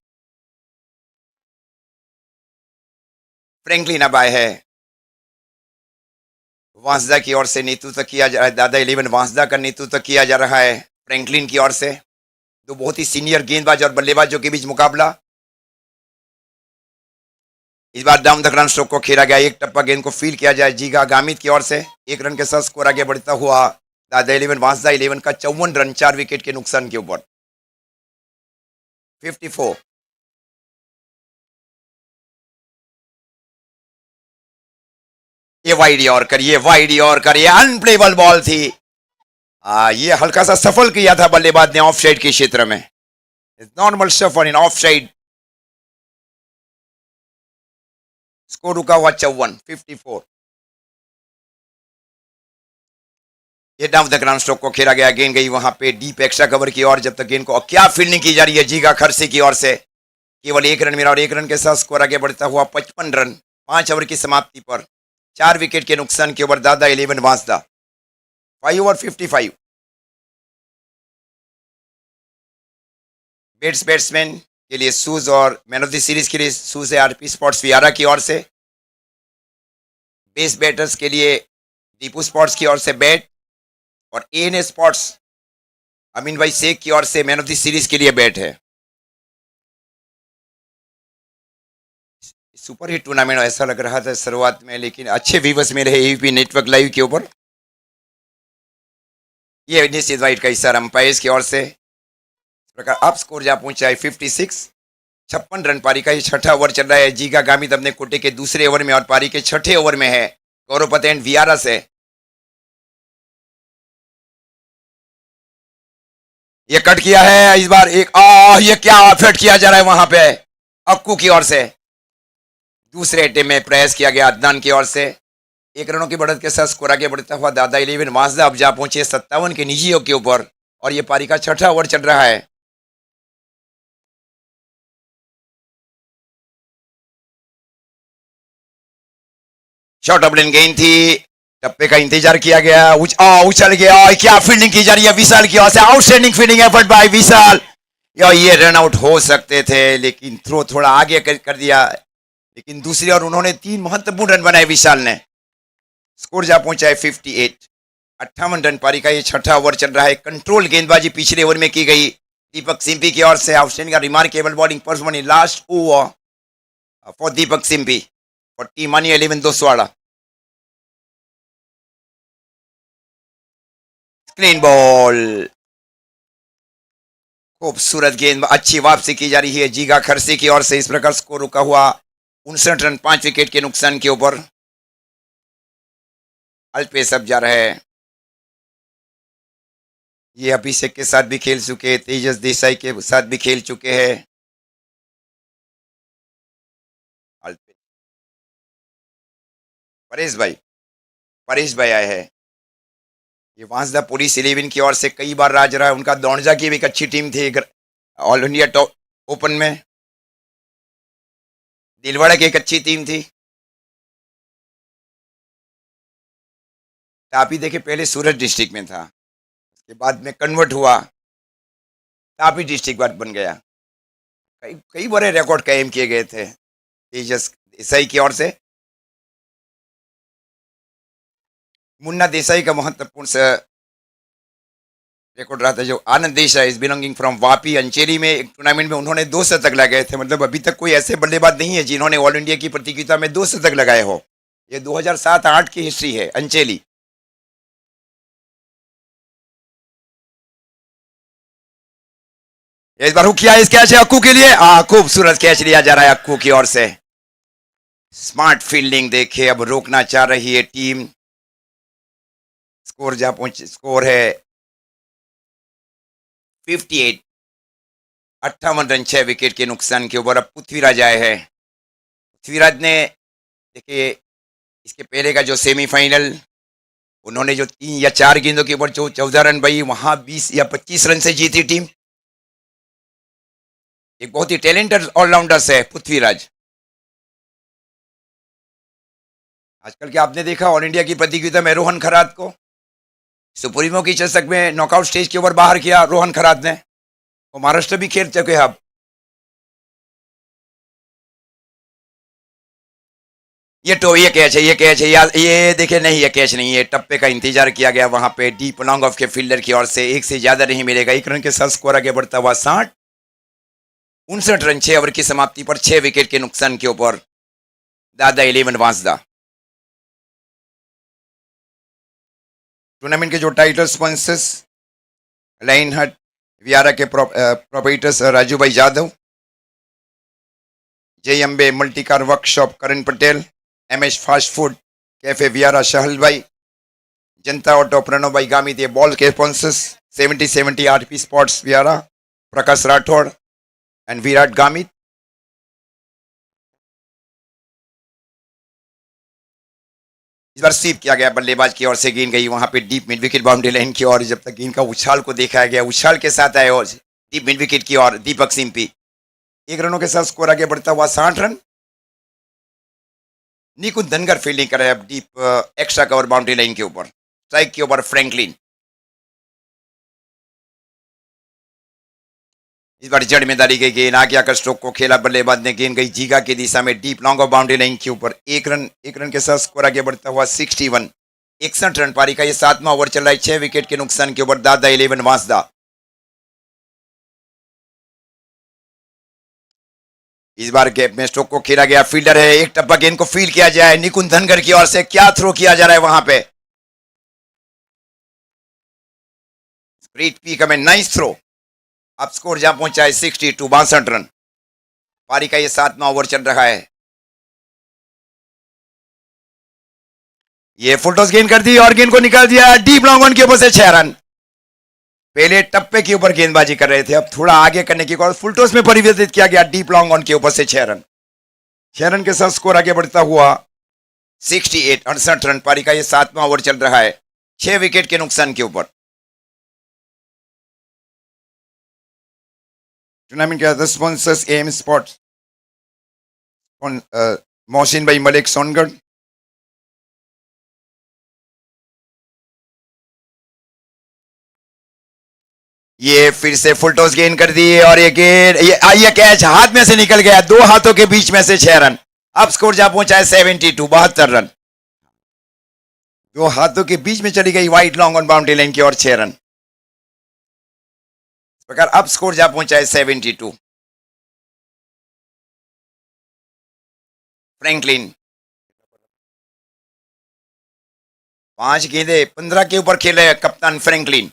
फ्रैंकलिन अब आए है, वांसदा की ओर से नेतृत्व किया जा रहा है, दादा 11 वांसदा का नेतृत्व किया जा रहा है फ्रैंकलिन की ओर से। दो बहुत ही सीनियर गेंदबाज और बल्लेबाजों के बीच मुकाबला। इस बार डाउन द ग्राउंड स्ट्रोक को खेला गया, एक टप्पा गेंद को फील किया जाए जीगा गामित की ओर से। 1 रन के साथ स्कोर आगे बढ़ता हुआ दादा 11 वांसदा 11 का 54 रन 4 विकेट के नुकसान के ऊपर। 54 ये वाइड यॉर्कर, ये अनप्लेबल बॉल थी। ये हल्का सा सफल किया था बल्लेबाज ने ऑफ साइड के क्षेत्र में, नॉर्मल सफल इन ऑफ साइड। स्कोर रुका हुआ 54। ये डाउन द ग्राउंड स्ट्रोक को खेला गया, गेंद गई वहां पे डीप एक्स्ट्रा कवर की ओर। जब तक गेंद को क्या फील्डिंग की जा रही है जीगा खरसी की ओर से। केवल 1 रन मिला और 1 रन के साथ स्कोर आगे बढ़ता हुआ 55 रन 5 ओवर की समाप्ति पर 4 विकेट के नुकसान के ऊपर दादा 11 वांसदा। 5 ओवर 55। बैट्समैन के लिए शूज और मैन ऑफ द सीरीज के लिए शूज है आरपी स्पोर्ट्स वियारा की ओर से। बेस बैटर्स के लिए दीपू स्पोर्ट्स की ओर से बैट और एएनए स्पोर्ट्स अमीन भाई शेख की ओर से मैन ऑफ द सीरीज के लिए बैट है। सुपर हिट टूर्नामेंट ऐसा लग रहा था शुरुआत में, लेकिन अच्छे व्यूवर्स में रहे एबीपी नेटवर्क लाइव के ऊपर। ये निश्चित वाइट का इशारा अंपायर की ओर से। इस प्रकार अब स्कोर जहां पहुंचा है 56। 56 रन पारी का ये छठा ओवर चल रहा है। जीगा गामित अपने कोटे के दूसरे ओवर में और पारी के छठे ओवर में है गौरव पतेन वियारा से। ये कट किया है इस बार एक, ये क्या एफर्ट किया जा रहा है वहां पे अक्कू की ओर से। दूसरे अटेम्प्ट में प्रयास किया गया अदनान की ओर से। 1 रनों की बढ़त के साथ स्कोर आगे बढ़ता हुआ दादा 11 वांसदा अब जा पहुंचे 57 के निजियों के ऊपर और ये पारी का छठा ओवर चल रहा है। शॉर्ट ऑफ लेन गेंद थी, टप्पे का इंतजार किया गया, उछल गया, क्या फील्डिंग की जा रही है विशाल की ओर से। आउटस्टैंडिंग फील्डिंग एफर्ट बाय विशाल। ये रन आउट हो सकते थे लेकिन थ्रो थोड़ा आगे कर दिया, लेकिन दूसरी ओर उन्होंने 3 महत्वपूर्ण रन बनाए विशाल ने। स्कोर जा पहुंचा है 58। 58 रन पारी का ये छठा ओवर चल रहा है। कंट्रोल गेंदबाजी पिछले ओवर में की गई दीपक सिंपी की ओर से। Outstanding remarkable bowling performance in last over for Deepak Simpy for team मानी 11 दोसवाड़ा। क्लीन बॉल, खूबसूरत गेंद, अच्छी वापसी की जा रही है जीगा खरसी की ओर से। इस प्रकार स्कोर रुका हुआ 59 रन 5 विकेट के नुकसान के ऊपर। अल्पेश अब जा रहे हैं, ये अभिषेक के साथ भी खेल चुके हैं, तेजस देसाई के साथ भी खेल चुके हैं। अल्पेश, परेश भाई आए हैं। ये वांसदा पुलिस 11 की ओर से कई बार राज रहा है। उनका दौड़जा की भी एक अच्छी टीम थी ऑल इंडिया टॉप ओपन में। दिलवाड़ा की एक अच्छी टीम थी। तापी देखे पहले सूरत डिस्ट्रिक्ट में था, उसके बाद में कन्वर्ट हुआ, तापी डिस्ट्रिक्ट बन गया। कई बड़े रिकॉर्ड कायम किए गए थे तेजस देसाई की ओर से। मुन्ना देसाई का महत्वपूर्ण रिकॉर्ड रहा था जो Anand Desai is belonging from Vapi अंचेरी में एक टूर्नामेंट में उन्होंने 2 शतक लगाए थे। मतलब अभी तक कोई ऐसे बल्लेबाज नहीं है जिन्होंने ऑल इंडिया की प्रतियोगिता में 2 शतक लगाए हो। ये 2007-8 की हिस्ट्री है अंचेली। इस बार हुक किया इस कैच है अक्कू के लिए। खूबसूरत कैच लिया जा रहा है अक्कू की ओर से। स्मार्ट फील्डिंग देखे, अब रोकना चाह रही है टीम। स्कोर जहां पहुंच स्कोर है 58, 58 रन 6 विकेट के नुकसान के ऊपर। अब पृथ्वीराज आए हैं। पृथ्वीराज ने देखिए इसके पहले का जो सेमीफाइनल उन्होंने जो 3 या 4 गेंदों के ऊपर जो 14 रन बही वहां 20 या 25 रन से जीती टीम। एक बहुत ही टैलेंटेड ऑलराउंडर है पृथ्वीराज। आजकल के आपने देखा ऑल इंडिया की प्रतियोगिता में रोहन खरात को सुप्रीमो की चषक में नॉकआउट स्टेज के ऊपर बाहर किया रोहन खरात ने। वो महाराष्ट्र भी खेल चुके हैं अब। ये कैच है, ये कैच है यार। ये देखिए नहीं, ये कैच नहीं है। टप्पे का इंतजार किया गया वहां पे डीप लॉन्ग ऑफ के फील्डर की ओर से। एक से ज्यादा नहीं मिलेगा। 1 रन के साथ स्कोर आगे बढ़ता हुआ 60, 59 रन 6 ओवर की समाप्ति पर 6 विकेट के नुकसान के ऊपर दादा 11 वांसदा। टूर्नामेंट के जो टाइटल स्पॉन्सर्स लाइन हट वियारा के proprietors Raju bhai Yadav, Jai Ambe multicar workshop Karan Patel, MS fast food cafe Viyara Shahal bhai, Janata auto Pranav bhai Gamit. ये बॉल के sponsors 70-70 RP sports Viyara, Prakash Rathod and Virat Gamit. इस बार स्वीप किया गया बल्लेबाज की ओर से। गेंद गई वहां पे deep mid wicket boundary line की ओर। जब तक गेंद का उछाल को देखा गया, उछाल के साथ आए और डीप मिड विकेट की ओर दीपक सिंपी। 1 रनों के साथ स्कोर आगे बढ़ता हुआ 60 रन। निकुंज धनगर फील्डिंग कर रहे हैं अब deep extra cover boundary line के ऊपर। स्ट्राइक के ऊपर फ्रैंकलिन। इस बार जड़ में डाली गई गेंद आगे आकर स्ट्रोक को खेला बल्लेबाज ने। गेंद गई जीगा की दिशा में deep long off boundary line के ऊपर। 1 रन के साथ स्कोर आगे बढ़ता हुआ 61, 61 रन पारी का ये 7वां ओवर चल रहा है। 6 विकेट के नुकसान के ऊपर दादा 11 वांसदा। इस बार गैप में स्ट्रोक को खेला गया। फील्डर है, एक टप्पा गेंद को फील्ड किया जाए निकुंज धनगर की ओर से। क्या थ्रो किया जा रहा है वहां पे। स्प्रिट पीक में नाइस थ्रो। अब स्कोर जहां पहुंचा है 62, 62 रन। पारी का ये 7वां ओवर चल रहा है। ये फुल टॉस गेंद कर दी और गेंद को निकाल दिया डीप लॉन्ग ऑन के ऊपर से 6 रन। पहले टप्पे के ऊपर गेंदबाजी कर रहे थे, अब थोड़ा आगे करने की कोशिश फुल टॉस में परिवर्तित किया गया। डीप लॉन्ग ऑन के ऊपर से 6 रन। 6 रन के साथ स्कोर आगे बढ़ता हुआ 68, 68 रन। पारी का ये 7वां ओवर चल रहा है 6 विकेट के नुकसान के ऊपर। टूर्नामेंट के स्पॉन्सर्स एम स्पोर्ट्स, मोहसिन भाई मलिक सोनगढ़, ये फिर से फुल टॉस गेंद कर दी और ये गेंद ये कैच हाथ में से निकल गया। 2 हाथों के बीच में से 6 रन। अब स्कोर जहां पहुंचा है 72, 72 रन। 2 हाथों के बीच में चली गई wide long on boundary line की ओर 6 रन। इस प्रकार अब स्कोर जहां पहुंचा है 72। फ्रैंकलिन 5 गेंदे 15 के ऊपर खेले कप्तान फ्रैंकलिन।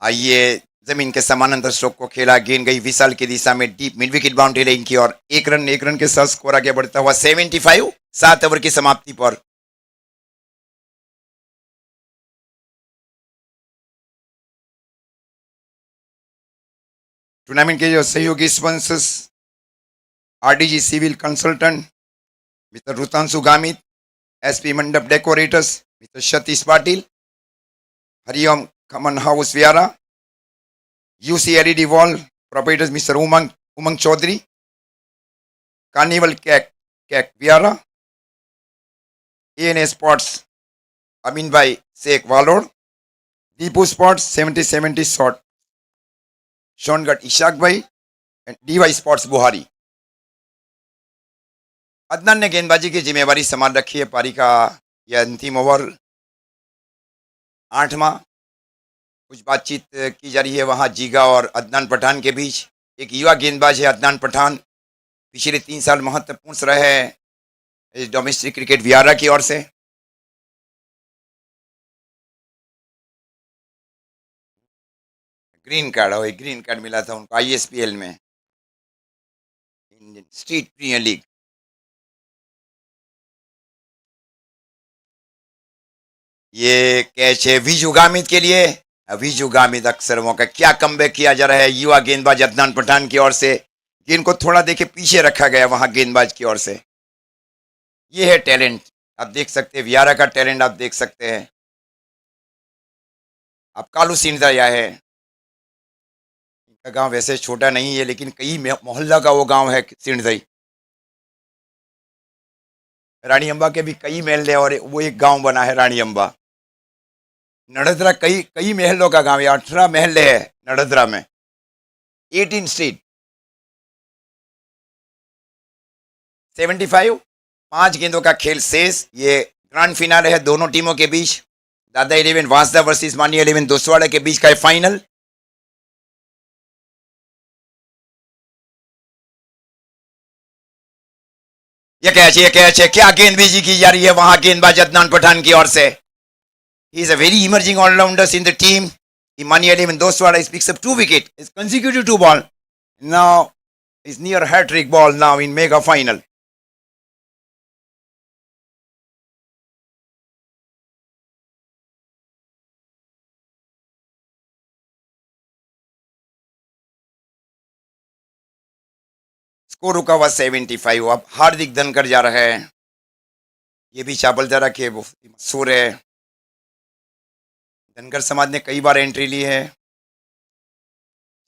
आइए जमीन के समानांतर स्ट्रोक को खेला। गेंद गई विशाल की दिशा में deep mid wicket boundary line की ओर। 1 रन के साथ स्कोर आगे बढ़ता हुआ 75, 7 ओवर की समाप्ति पर। टूर्नामेंट के जो सहयोगी sponsors RDG civil consultant mister Rutanshu Gamit, SP mandap decorators mister Satish Patil, Hariom Khaman house Viyara, UC LED wall proprietors mister Umang Chaudhary, carnival cake Viyara, ANA sports Amin bhai Shaikh Valod, Deepu sports 70-70 shot Songadh Ishaq bhai and DY sports बुहारी। अदनान ने गेंदबाजी की जिम्मेवारी संभाल रखी है। पारी का यह अंतिम ओवर 8वां। कुछ बातचीत की जा रही है वहाँ जीगा और अदनान पठान के बीच। एक युवा गेंदबाज है अदनान पठान, पिछले 3 साल महत्वपूर्ण रहे हैं डोमेस्टिक क्रिकेट वियारा की ओर से। ग्रीन कार्ड हो, एक ग्रीन कार्ड मिला था उनको ISPL में, इंडियन स्ट्रीट प्रीमियर लीग। ये कैच है विजू गामित के लिए। विजू गामित अक्सर मौका, क्या कमबैक किया जा रहा है युवा गेंदबाज अदनान पठान की ओर से। गेंद को थोड़ा देखे पीछे रखा गया वहां गेंदबाज की ओर से। ये है टैलेंट, आप देख सकते हैं वियारा का टैलेंट आप देख सकते हैं। अब कालू सिंधिया है, इनका गांव वैसे छोटा नहीं है लेकिन कई मोहल्ला का वो गांव है सिंधई। रानी अम्बा के भी कई महल है और वो एक गांव बना है रानी अम्बा। नड़दरा कई कई महलों का गांव है, 18 महल है नड़दरा में, 18 स्ट्रीट। 75, 5 गेंदों का खेल शेष। ये ग्रांड फिनाले है दोनों टीमों के बीच। दादा 11 वांसदा वर्सेस मानी 11 दोसवाड़ा के बीच का है फाइनल। ये कैच है, क्या गेंदबाजी की जा रही है वहां गेंदबाज अदनान पठान की ओर से। He is a very emerging allrounders in the team. Imani 11 Doswara picks up 2 wickets. It's consecutive 2 ball. Now is near hat-trick ball now in mega final. Score रुका हुआ 75। अब हार्दिक धनकर जा रहा है, ये भी चावलदारा के मशहूर है। धनकर समाज ने कई बार एंट्री ली है,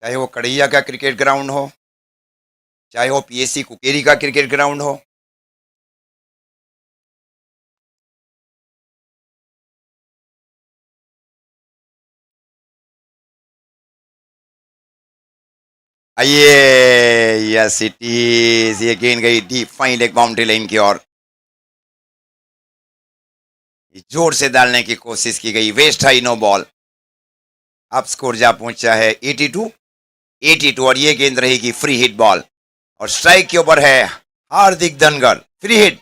चाहे वो कड़ैया का क्रिकेट ग्राउंड हो, चाहे वो PSC कुकेरी का क्रिकेट ग्राउंड हो। आइए, यस इट इज, ये गेंद गई deep fine leg boundary line की ओर। जोर से डालने की कोशिश की गई, वेस्ट हाई नो बॉल। अब स्कोर जा पहुंचा है 82 और ये गेंद रहेगी फ्री हिट बॉल और स्ट्राइक के ऊपर है हार्दिक धनगर। फ्री हिट,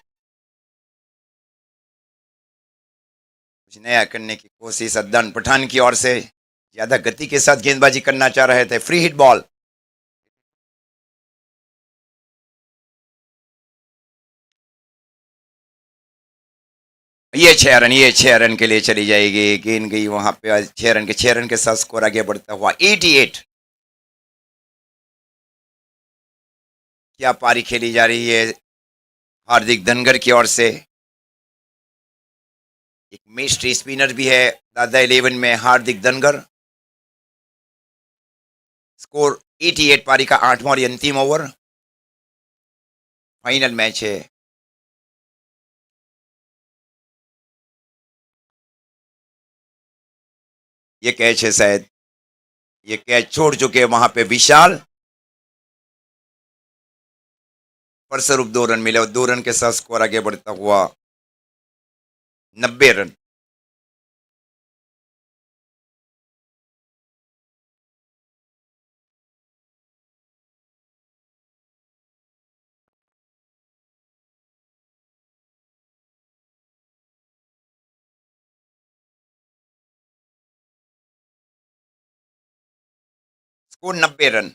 कुछ नया करने की कोशिश अदनान पठान की ओर से, ज्यादा गति के साथ गेंदबाजी करना चाह रहे थे। फ्री हिट बॉल, ये 6 रन के लिए चली जाएगी। गेंद गई वहां पे 6 रन के साथ स्कोर आगे बढ़ता हुआ 88। क्या पारी खेली जा रही है हार्दिक धनगर की ओर से। एक मिस्ट्री स्पिनर भी है दादा 11 में हार्दिक धनगर। स्कोर 88, पारी का 8वां और अंतिम ओवर, फाइनल मैच है। ये कैच है शायद, ये कैच छोड़ चुके हैं वहां पे विशाल। पर स्वरूप 2 रन मिले और 2 रन के साथ स्कोर आगे बढ़ता हुआ 90 रन। Score 90 run.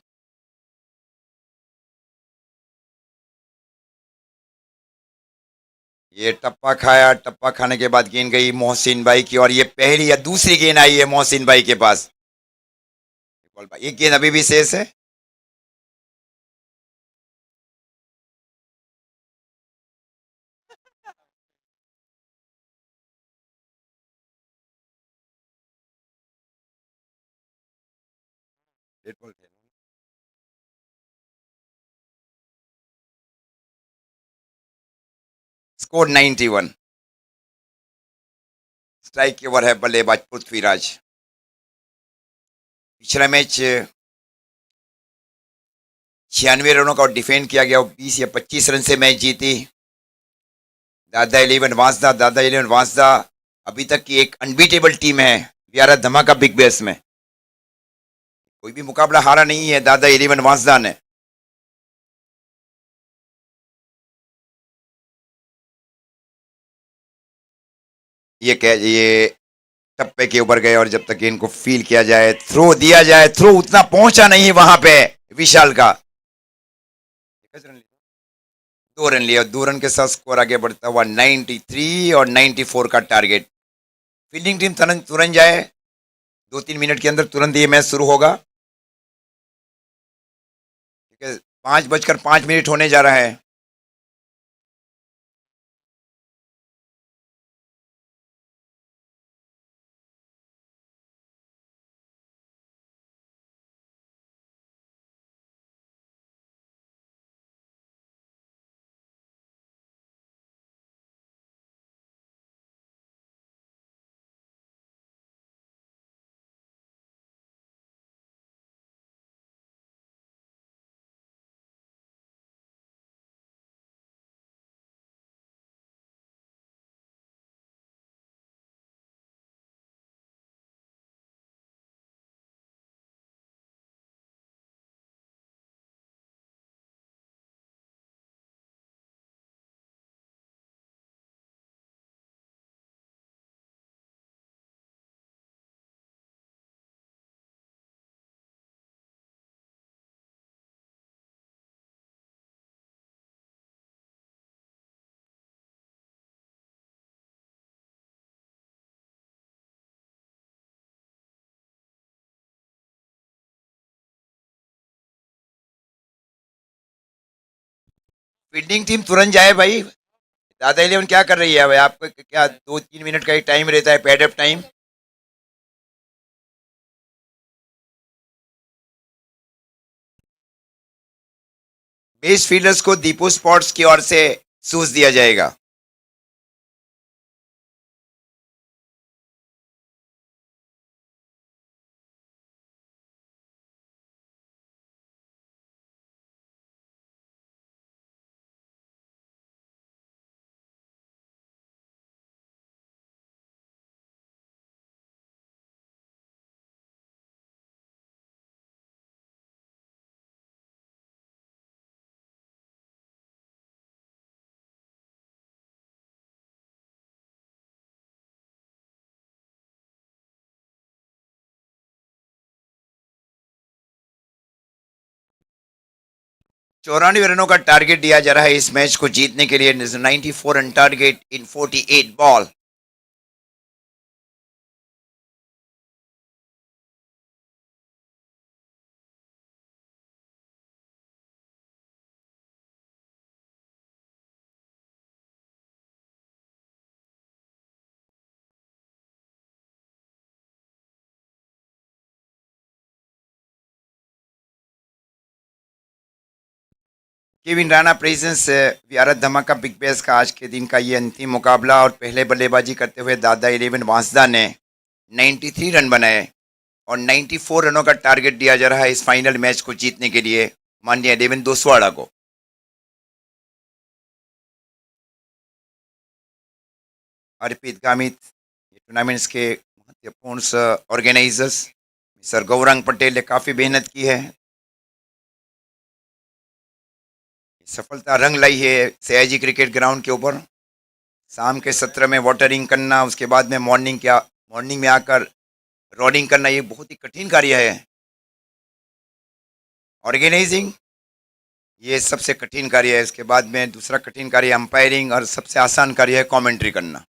ये टप्पा खाया, टप्पा खाने के बाद गेंद गई मोहसिन भाई की और ये पहली या दूसरी गेंद आई है मोहसिन भाई के पास। एक गेंद अभी भी शेष है। स्कोर 91। स्ट्राइक के ओवर है बल्लेबाज पृथ्वीराज। पिछला मैच 96 रनों का डिफेंड किया गया, 20 या 25 रन से मैच जीती दादा 11 वांसदा। दादा 11 वांसदा अभी तक की एक अनबीटेबल टीम है प्यारा धमाका बिग बैश में कोई भी मुकाबला हारा नहीं है दादा 11 वांसदा ने। ये टप्पे के ऊपर गए और जब तक इनको फील किया जाए, थ्रो दिया जाए, थ्रो उतना पहुंचा नहीं वहां पे विशाल का। 2 रन लिए और 2 रन के साथ स्कोर आगे बढ़ता हुआ 93 और 94 का टारगेट। फील्डिंग टीम तुरंत तुरंत जाए, 2-3 मिनट के अंदर तुरंत ये मैच शुरू होगा। ठीक है, 5:05 होने जा रहा है। फील्डिंग टीम तुरंत जाए भाई। दादा 11 क्या कर रही है भाई? आपको क्या 2-3 मिनट का ही टाइम रहता है, pad up time. Best fielders को दीपू स्पोर्ट्स की ओर से शूज दिया जाएगा। चौरानवे रनों का टारगेट दिया जा रहा है इस मैच को जीतने के लिए। 94 रन टारगेट इन 48 ball. Kevin Rana presence Bharat धमाका बिग बैश का आज के दिन का ये अंतिम मुकाबला और पहले बल्लेबाजी करते हुए दादा 11 वांसदा ने 93 रन बनाए और 94 रनों का टारगेट दिया जा रहा है इस फाइनल मैच को जीतने के लिए माननीय देवेन दोसवाड़ा को। अर्पित गामित, टूर्नामेंट्स के महत्वपूर्ण ऑर्गेनाइजर्स सर गौरंग पटेल ने काफ़ी मेहनत की है, सफलता रंग लाई है सयाजी क्रिकेट ग्राउंड के ऊपर। शाम के सत्र में वाटरिंग करना, उसके बाद में मॉर्निंग में आकर रोडिंग करना, ये बहुत ही कठिन कार्य है। ऑर्गेनाइजिंग ये सबसे कठिन कार्य है, उसके बाद में दूसरा कठिन कार्य अंपायरिंग और सबसे आसान कार्य है कमेंट्री करना।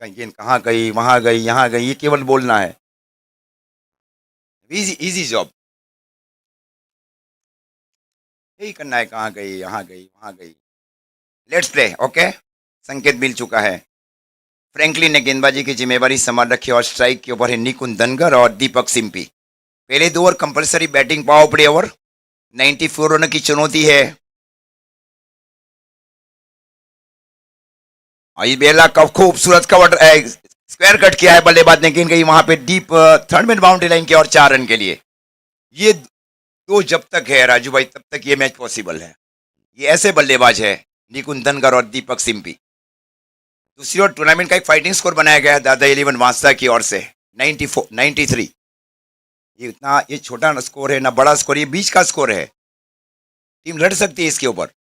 गेंद कहाँ गई, वहाँ गई, यहाँ गई, ये केवल बोलना है। इजी जॉब, यही करना है, कहाँ गई, यहाँ गई, वहाँ गई। Let's play. ओके, संकेत मिल चुका है। फ्रैंकलिन ने गेंदबाजी की जिम्मेवारी संभाल रखी और स्ट्राइक के ऊपर है निकुंज धनगर और दीपक सिंपी। पहले 2 over compulsory batting power play over, 94 रनों की चुनौती है। बेला का खूबसूरत कवर स्क्वायर कट किया है बल्लेबाज ने, गेंद गई वहां पे deep third man boundary line के और 4 रन के लिए। ये 2 जब तक है राजू भाई तब तक ये मैच पॉसिबल है। ये ऐसे बल्लेबाज है निकुंज धनगर और दीपक सिंपी। दूसरी ओर टूर्नामेंट का एक फाइटिंग स्कोर बनाया गया है दादा 11 वांसदा की ओर से। 94 93। ये छोटा स्कोर है ना बड़ा स्कोर, ये बीच का स्कोर है। टीम लड़ सकती है इसके ऊपर।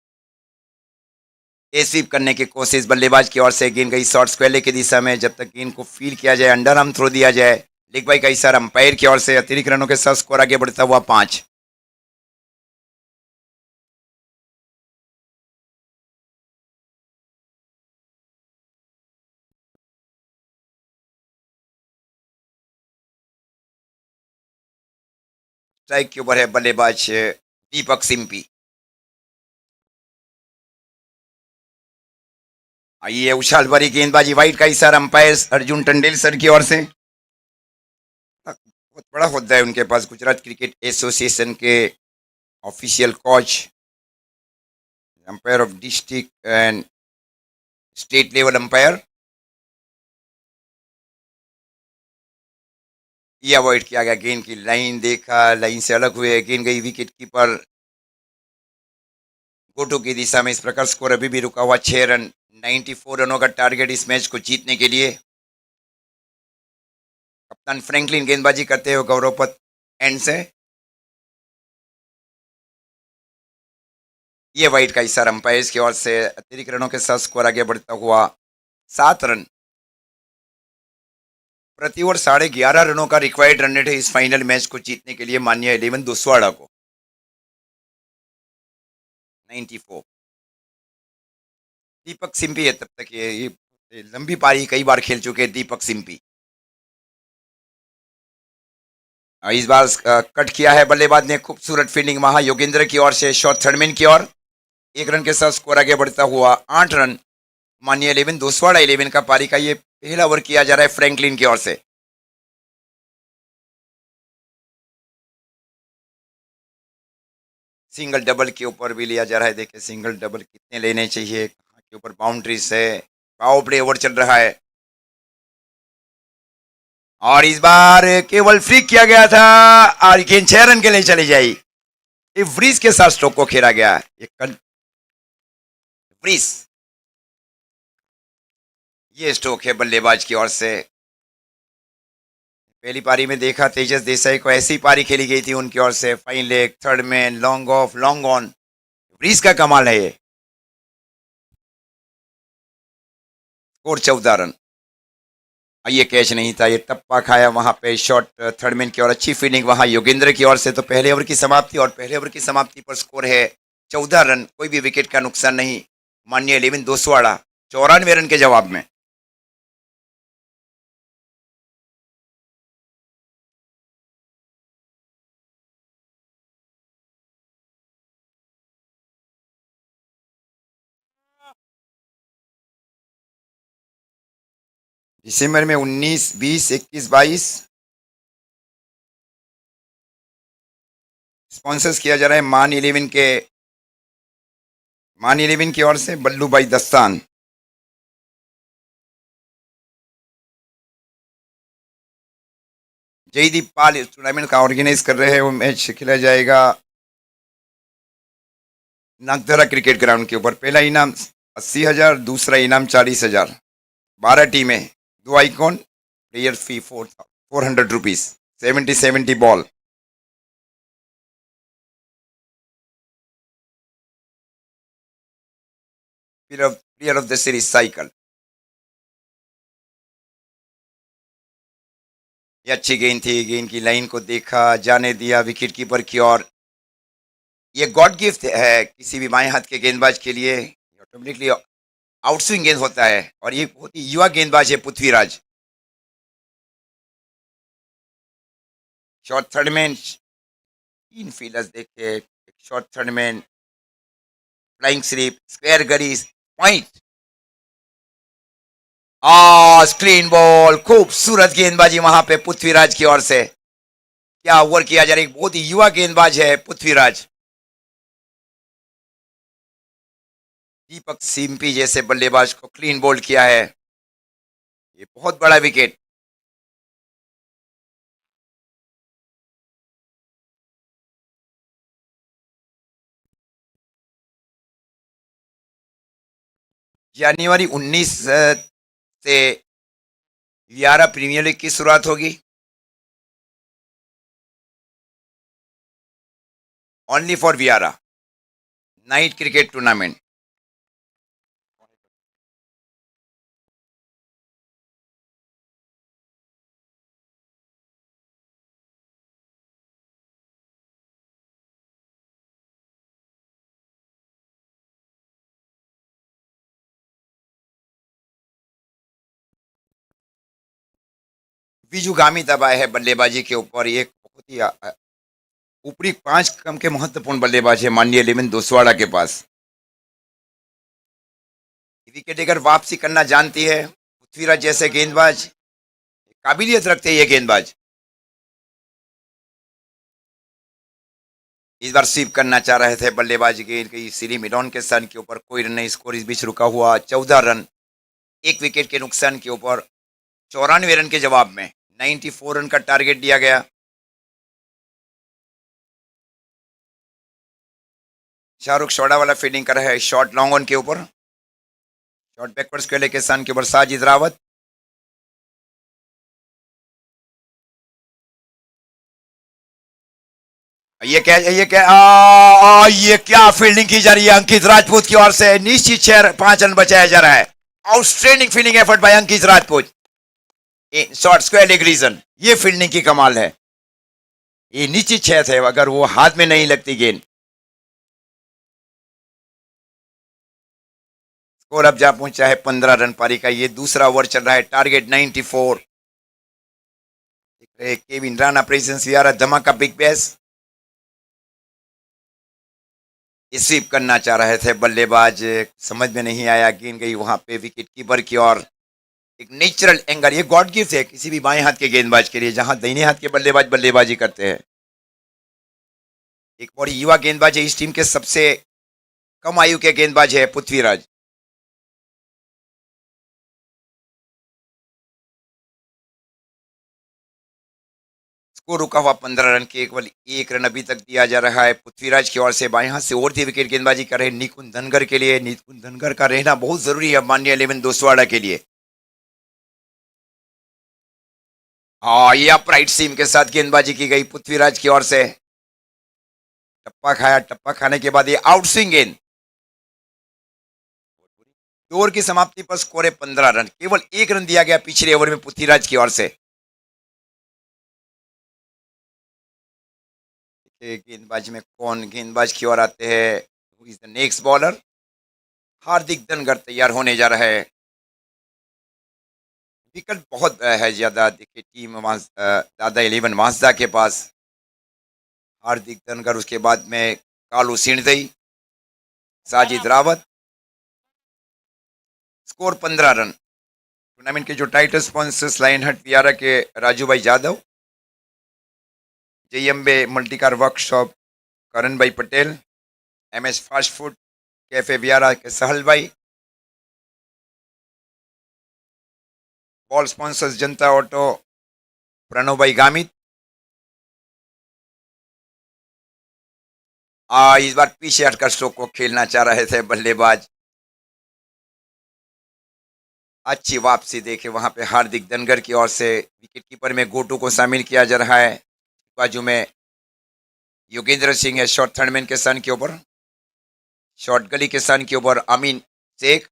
ए स्वीप करने की कोशिश बल्लेबाज की ओर से, गेंद गई शॉर्ट स्क्वेयर की दिशा में। जब तक गेंद को फील किया जाए, अंडर आर्म थ्रो दिया जाए। लेग बाई का इशारा अंपायर की ओर से। अतिरिक्त रनों के साथ स्कोर आगे बढ़ता हुआ 5। स्ट्राइक के ऊपर है बल्लेबाज दीपक सिंपी। आइए उछाल भरी गेंदबाजी, वाइड का इशारा अंपायर अर्जुन टंडेल सर की ओर से। बहुत बड़ा होता है उनके पास, गुजरात क्रिकेट एसोसिएशन के official coach, umpire of district and state level umpire. ये अवॉइड किया गया, गेंद की लाइन देखा, लाइन से अलग हुए, गेंद गई विकेट कीपर गोटू की दिशा में। इस प्रकार स्कोर अभी भी रुका हुआ 6 रन। 94 रनों का टारगेट इस मैच को जीतने के लिए। कप्तान फ्रैंकलिन गेंदबाजी करते हुए गौरवपत एंड से। ये वाइड का इशारा अंपायर की ओर से। अतिरिक्त रनों के साथ स्कोर आगे बढ़ता हुआ 7 रन। प्रति ओवर 11.5 रनों का रिक्वायर्ड रन रेट है इस फाइनल मैच को जीतने के लिए मान्य 11 दुस्वाड़ा को। 94। दीपक सिंपी है तब तक, ये लंबी पारी कई बार खेल चुके हैं दीपक सिंपी। इस बार कट किया है बल्लेबाज ने, खूबसूरत फील्डिंग वहां योगेंद्र की ओर से। शॉट थर्डमैन की ओर 1 रन के साथ स्कोर आगे बढ़ता हुआ 8 रन। मानिए 11 दोसवाड़ा 11 का पारी का ये पहला ओवर किया जा रहा है फ्रैंकलिन की ओर से। सिंगल डबल के ऊपर भी लिया जा रहा है। देखिए सिंगल डबल कितने लेने चाहिए, कहाँ के ऊपर बाउंड्रीज है। पावर प्ले ओवर चल रहा है और इस बार केवल फ्री किया गया था और गेंद 6 रन के लिए चली जाई। ब्रीज के साथ स्ट्रोक को खेला गया। ब्रीज, ये स्ट्रोक है बल्लेबाज की ओर से। पहली पारी में देखा तेजस देसाई को ऐसी पारी खेली गई थी उनकी ओर से। Fine leg, third man, long off, long on. Breeze का कमाल है ये। Score 14 run. ये कैच नहीं था, ये टप्पा खाया वहां पे शॉट थर्ड मैन की ओर। अच्छी फील्डिंग वहां योगेंद्र की ओर से। तो पहले ओवर की समाप्ति, और पहले ओवर की समाप्ति पर स्कोर है 14 रन। कोई भी विकेट का नुकसान नहीं। मान्य 11 दोसवाड़ा 94 रन के जवाब में। दिसंबर में 19, 20, 21, 22 स्पॉन्सर्स किया जा रहा है मान 11 की ओर से बल्लू भाई दस्तान। जयदीप पाल इस टूर्नामेंट का ऑर्गेनाइज कर रहे हैं। वो मैच खेला जाएगा नागधरा क्रिकेट ग्राउंड के ऊपर। पहला इनाम 80,000, दूसरा इनाम 40,000। 12 टीमें, 2 icon, player fee 400 rupees. 70-70 ball. Player of the series cycle. ये अच्छी गेंद थी, गेंद की लाइन को देखा, जाने दिया विकेट कीपर की ओर। ये गॉड गिफ्ट है किसी भी बाएं हाथ के गेंदबाज के लिए। ऑटोमेटिकली आउटस्विंग गेंद होता है और ये बहुत ही युवा गेंदबाज है Prithviraj. Short third man, 3 fielders देखे, short third man, flying slip, square गरीज, पॉइंट। स्क्रीन बॉल, खूबसूरत गेंदबाजी वहां पे पृथ्वीराज की ओर से। क्या ओवर किया जा रहा है, बहुत ही युवा गेंदबाज है पृथ्वीराज। दीपक सिंपी जैसे बल्लेबाज को क्लीन बोल्ड किया है। ये बहुत बड़ा विकेट। जनवरी 19 से वियारा प्रीमियर लीग की शुरुआत होगी। Only for Viyara night cricket tournament. Biju Gamit अब आए हैं बल्लेबाजी के ऊपर। ये एक बहुत ही ऊपरी 5 क्रम के महत्वपूर्ण बल्लेबाज है माननीय लेविन दोसवाड़ा के पास। विकेट लेकर वापसी करना जानती है पृथ्वीराज जैसे गेंदबाज, काबिलियत रखते हैं ये गेंदबाज। इस बार स्वीप करना चाह रहे थे बल्लेबाजी गेंद गई सीरी मिडॉन के सन के ऊपर, कोई रन नहीं, स्कोर इस बीच रुका हुआ 14 रन, एक विकेट के नुकसान के ऊपर। 94 रन के जवाब में 94 रन का टारगेट दिया गया। शाहरुख शोड़ा वाला फील्डिंग कर रहा है शॉर्ट लॉन्ग ऑन के ऊपर, शॉर्ट बैकवर्ड्स के लेके सन के ऊपर साजिद रावत। ये क्या फील्डिंग की जा रही है अंकित राजपूत की ओर से। निश्चित 5 रन बचाया जा रहा है। Outstanding fielding effort by Ankit Rajput. Short square leg region, ये फील्डिंग की कमाल है। ये निश्चित 6 थे अगर वो हाथ में नहीं लगती गेंद। स्कोर अब जा पहुंचा है 15 रन पारी का। ये दूसरा ओवर चल रहा है, टारगेट 94। केविन राणा प्रेजेंस वियारा धमाका बिग बैश। स्वीप करना चाह रहे थे बल्लेबाज, समझ में नहीं आया, गेंद गई वहां पे विकेट कीपर की ओर। एक नेचुरल एंगल, ये गॉड गिफ्ट है किसी भी बाएं हाथ के गेंदबाज के लिए, जहां दाहिने हाथ के बल्लेबाज बल्लेबाजी करते हैं। एक बड़ी युवा गेंदबाज है, इस टीम के सबसे कम आयु के गेंदबाज है पृथ्वीराज। स्कोर रुका हुआ 15 रन, केवल 1 रन अभी तक दिया जा रहा है पृथ्वीराज की ओर से। बाएं हाथ से और थी विकेट गेंदबाजी कर रहे निकुंज धनगर के लिए। निकुंज धनगर का रहना बहुत जरूरी है माननीय लेविन दोसवाड़ा के लिए। हाँ, ये अपराइट सीम के साथ गेंदबाजी की गई पृथ्वीराज की ओर से। टप्पा खाया, टप्पा खाने के बाद ये आउट स्विंग गेंद। ओवर की समाप्ति पर स्कोर है 15 रन, केवल 1 रन दिया गया पिछले ओवर में पृथ्वीराज की ओर से। गेंदबाजी में कौन गेंदबाज की ओर आते हैं, who is the next bowler. Hardik Dhangar तैयार होने जा रहा है। विकेट बहुत है ज्यादा, देखिए टीम दादा 11 माजदा के पास। हार्दिक धनगर, उसके बाद में Kalu Sindhai, Sajid Rawat. Score 15 run. Tournament के जो टाइटल स्पॉन्सर्स लाइन हट वियारा के Raju bhai Yadav, Jai Ambe multicar workshop Karan bhai Patel, MS fast food cafe Viyara के Sahal bhai, ball sponsors Janata auto Pranav bhai Gamit. इस बार पीछे हटकर स्ट्रोक को खेलना चाह रहे थे बल्लेबाज। अच्छी वापसी देखे वहां पे हार्दिक धनगर की ओर से। विकेट कीपर में गोटू को शामिल किया जा रहा है। बाजू में योगेंद्र सिंह है शॉर्ट थर्डमैन के सन के ऊपर, शॉर्ट गली के सन के ऊपर अमीन शेख।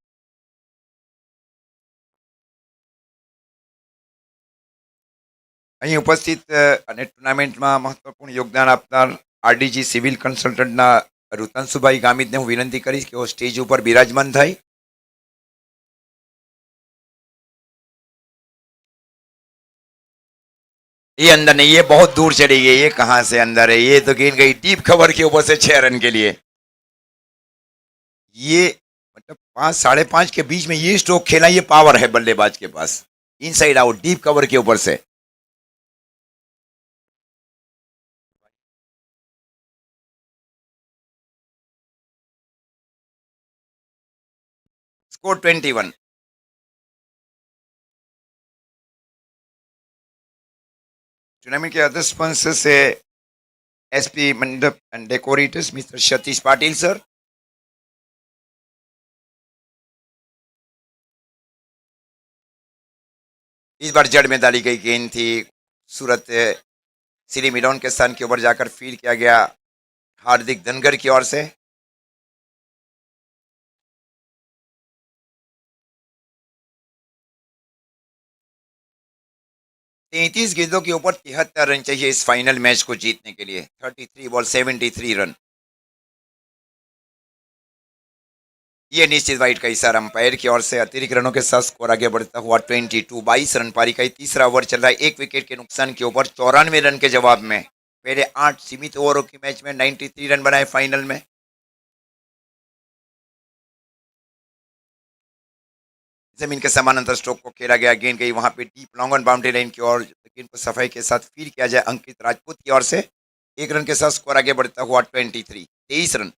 અહીં ઉપસ્થિત અને ટુર્નામેન્ટમાં મહત્વપૂર્ણ યોગદાન આપનાર RDG સિવિલ કન્સલ્ટન્ટના ઋતાંશુભાઈ ગામિતને હું વિનંતી કરીશ કે वो સ્ટેજ ઉપર બિરાજમાન થાય। ये अंदर नहीं, ये बहुत दूर चली गई। ये कहां से अंदर है, ये तो गेंद गई डीप कवर के ऊपर से 6 रन के लिए। ये मतलब 5 5.5 के बीच में ये स्ट्रोक खेला, ये पावर है बल्लेबाज के पास। इनसाइड आउट डीप कवर के ऊपर से। स्कोर 21। टूर्नामेंट के अदर स्पॉन्सर से SP मंडप and decorators mister Satish Patil sir, इस बार जड़ में डाली गई गेंद थी, सूरत सिली मिडॉन के स्थान के ऊपर जाकर फील्ड किया गया हार्दिक धनगर की ओर से। तैतीस गेंदों के ऊपर 73 रन चाहिए इस फाइनल मैच को जीतने के लिए। 33 बॉल 73 रन। ये निश्चित वाइट का इशारा अंपायर की ओर से। अतिरिक्त रनों के साथ स्कोर आगे बढ़ता हुआ 22 रन पारी का तीसरा ओवर चल रहा है। एक विकेट के नुकसान के ऊपर 94 रन के जवाब में पहले 8 सीमित ओवरों की मैच में 93 रन बनाए फाइनल में। जमीन के समानांतर स्ट्रोक को खेला गया, गेंद गई वहां पे deep long on boundary line की ओर। गेंद को सफाई के साथ फील किया जाए अंकित राजपूत की ओर से। एक रन के साथ स्कोर आगे बढ़ता हुआ 23 रन।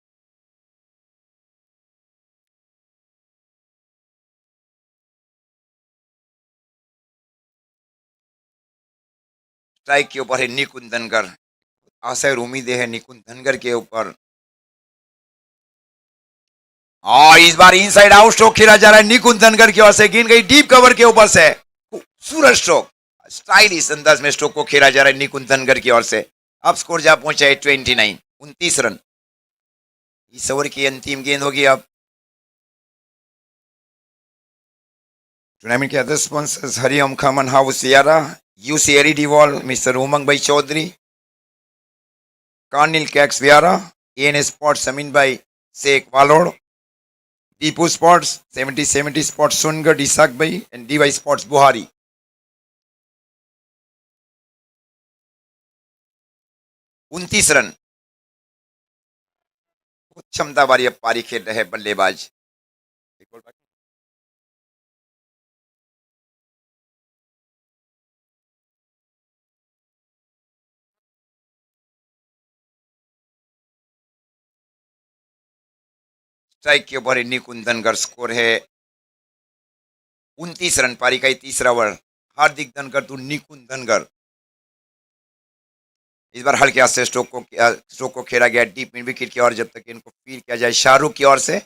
स्ट्राइक के ऊपर है निकुंज धनगर। आशा और उम्मीदें है निकुंज धनगर के ऊपर। और इस बार इनसाइड आउट स्ट्रोक खेला जा रहा है निकुंज धनगर की ओर से। गेंद गई डीप कवर के ऊपर से। खूबसूरत स्ट्रोक, स्टाइलिश अंदाज में स्ट्रोक को खेला जा रहा है निकुंज धनगर की ओर से। अब स्कोर जा पहुंचा है 29 रन। इस ओवर की अंतिम गेंद होगी अब। टूर्नामेंट के other sponsors Hariom Khaman house Siyara, UC LED wall, mister Umang bhai Chaudhary, carnival cakes Viyara, N sports Amin bhai Shaikh Valod, Deepu sports 70 sports Songadh Isaq bhai and DY sports Buhari. उनतीस रन। क्षमता वाली अब पारी खेल रहे बल्लेबाज। स्ट्राइक के ऊपर निकुंज धनगर। स्कोर है 29 रन पारी का तीसरा ओवर। हार्दिक धनगर टू निकुंज धनगर। इस बार हल्के हाथ से स्ट्रोक को खेला गया डीप मिड विकेट की ओर, जब तक इनको फील किया जाए शाहरुख की ओर से।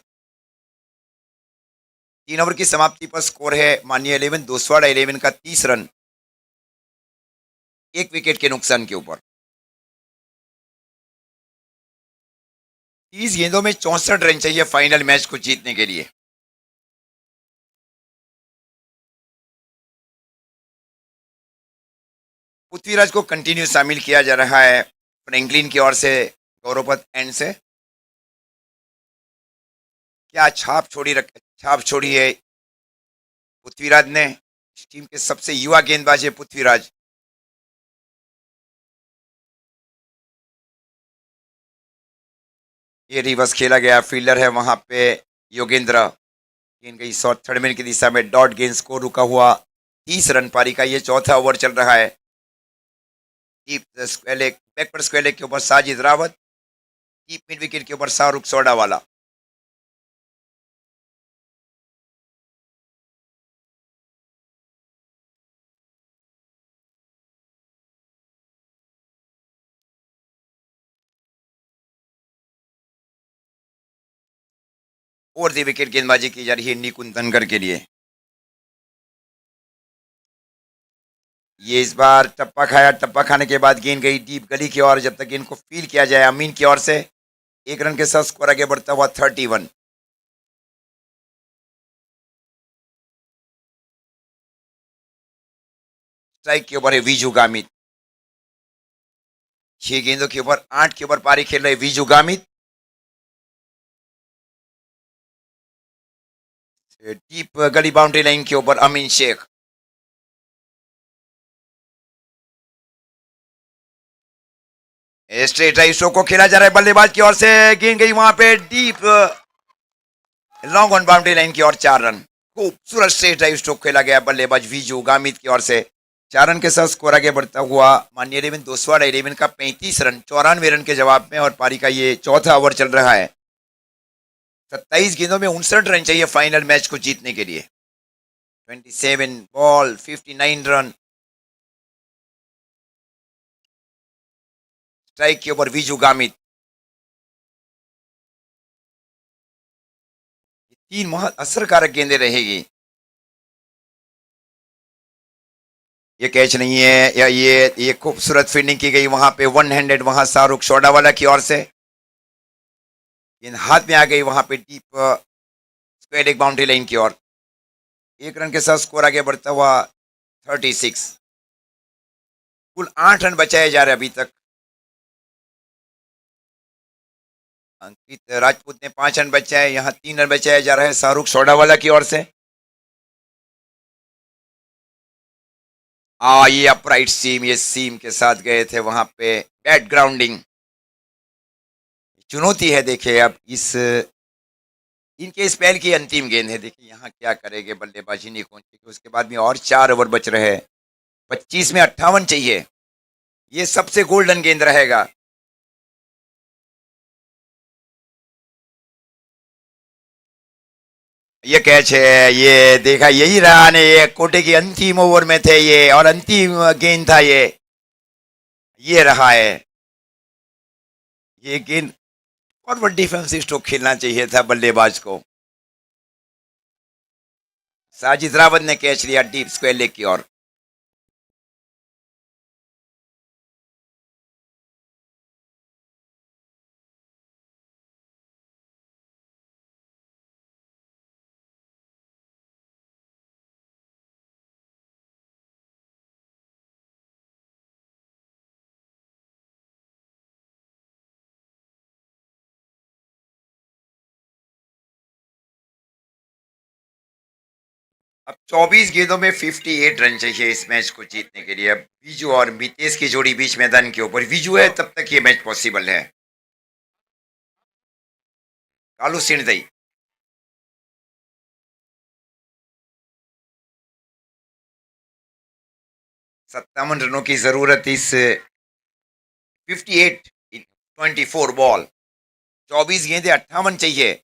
3 ओवर की समाप्ति पर स्कोर है मानिए 11 दोसवाड़ा 11 का 30 रन, एक विकेट के नुकसान के ऊपर। 30 गेंदों में 64 रन चाहिए फाइनल मैच को जीतने के लिए। पृथ्वीराज को कंटिन्यू शामिल किया जा रहा है फ्रैंकलिन की ओर से गौरवपथ एंड से। क्या छाप छोड़ी है पृथ्वीराज ने। इस टीम के सबसे युवा गेंदबाज है पृथ्वीराज। ये रिवर्स खेला गया, फील्डर है वहां पे योगेंद्र। गेंद गई शॉर्ट थर्ड मैन की दिशा में, डॉट गेंद स्कोर रुका हुआ 30 रन पारी का ये चौथा ओवर चल रहा है। डीप बैकवर्ड स्क्वायर लेग के ऊपर Sajid Rawat, deep mid wicket के ऊपर शाहरुख सोडावाला। और दी विकेट गेंदबाजी की जा रही है निकुंज धनगर के लिए। ये इस बार टप्पा खाया, टप्पा खाने के बाद गेंद गई डीप गली की ओर, जब तक गेंद को फील किया जाए अमीन की ओर से। एक रन के साथ स्कोर आगे बढ़ता हुआ 31। स्ट्राइक के ऊपर है विजू गामित। 6 गेंदों के ऊपर 8 के ऊपर पारी खेल रहे विजू गामित। डीप गली बाउंड्री लाइन के ऊपर अमीन शेख। स्ट्रेट ड्राइव शो को खेला जा रहा है बल्लेबाज की ओर से। गेंद गई वहां पे deep long on boundary line की ओर 4 रन। खूबसूरत स्ट्रेट ड्राइव स्ट्रोक खेला गया बल्लेबाज विजू गामित की ओर से। 4 रन के साथ स्कोर आगे बढ़ता हुआ मानिए 11 दोसवाड़ा 11 का 35 रन 94 रन के जवाब में। और पारी का ये चौथा ओवर चल रहा है। 27 गेंदों में 59 रन चाहिए फाइनल मैच को जीतने के लिए। 27 बॉल 59 रन। स्ट्राइक के ऊपर विजू गामित। 3 बहुत असरकारक गेंदें रहेगी। ये कैच नहीं है, या ये खूबसूरत फील्डिंग की गई वहां पे, वन हैंडेड वहां शाहरुख शोडावाला की ओर से, इन हाथ में आ गई वहां पे डीप स्क्वायर एक बाउंड्री लाइन की ओर। एक रन के साथ स्कोर आगे बढ़ता हुआ 36। कुल 8 रन बचाए जा रहे अभी तक। अंकित राजपूत ने 5 रन बचाए, यहाँ 3 रन बचाया जा रहा है शाहरुख सोडावाला की ओर से। ये अपराइट सीम, ये सीम के साथ गए थे वहां पे, बैट ग्राउंडिंग चुनौती है। देखिए अब इनके स्पेल की अंतिम गेंद है, देखिए यहाँ क्या करेंगे, बल्लेबाजी नहीं पहुंचेगी। उसके बाद में और 4 ओवर बच रहे हैं, 25 में 58 चाहिए, ये सबसे गोल्डन गेंद रहेगा। ये कैच है, ये देखा, यही रहा ने, ये कोटे की अंतिम ओवर में थे ये, और अंतिम गेंद था ये रहा है ये गेंद। फॉरवर्ड डिफेंसिव स्ट्रोक खेलना चाहिए था बल्लेबाज को। साजिद रावत ने कैच लिया डीप स्क्वायर लेग की ओर। अब 24 गेंदों में 58 रन चाहिए इस मैच को जीतने के लिए। अब विजू और मितेश की जोड़ी बीच मैदान के ऊपर, विजू है तब तक ये मैच पॉसिबल है। कालू सिंधई, 57 रनों की जरूरत इस 58 इन 24 बॉल, 24 गेंदे 58 चाहिए।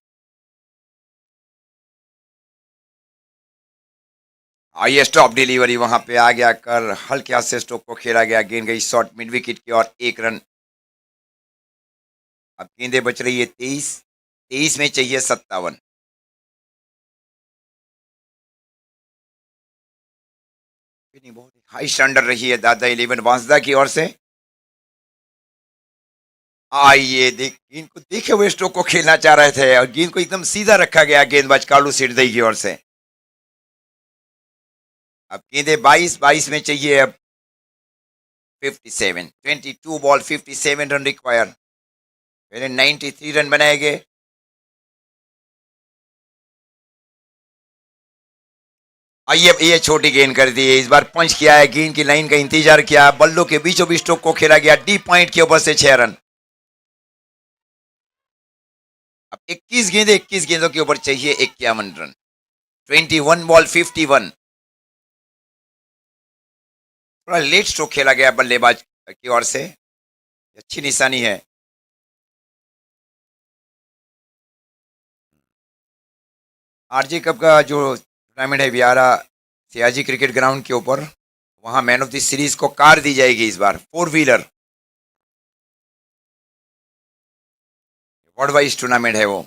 आइए स्टॉप डिलीवरी वहां पे आ गया कर, हल्के हाथ से स्टोक को खेला गया, गेंद गई शॉर्ट मिड विकेट की और 1 रन। अब गेंदे बच रही है 23, 23 में चाहिए 57। बहुत हाई स्टैंडर्ड रही है दादा 11 वांसदा की ओर से। आइए देख, गेंद को देखे हुए स्टोक को खेलना चाह रहे थे और गेंद को एकदम सीधा रखा गया गेंदबाज कालू सिरदई की ओर से। अब गेंदे 22, 22 में चाहिए अब 57, 22 बॉल 57 रन रिक्वायर। पहले 93 रन बनाए गए। आइए ये छोटी गेंद कर दी, इस बार पंच किया है, गेंद की लाइन का इंतजार किया, बल्लों के बीचों बीच स्टोक को खेला गया डीप पॉइंट के ऊपर से 6 रन। अब 21 गेंदों के ऊपर चाहिए 51 रन। 21 बॉल 51। थोड़ा लेट स्ट्रोक खेला गया बल्लेबाज की ओर से, अच्छी निशानी है। आरजे कप का जो टूर्नामेंट है वियारा सियाजी क्रिकेट ग्राउंड के ऊपर, वहां मैन ऑफ द सीरीज को कार दी जाएगी इस बार, 4 व्हीलर। वर्ल्ड वाइज टूर्नामेंट है वो।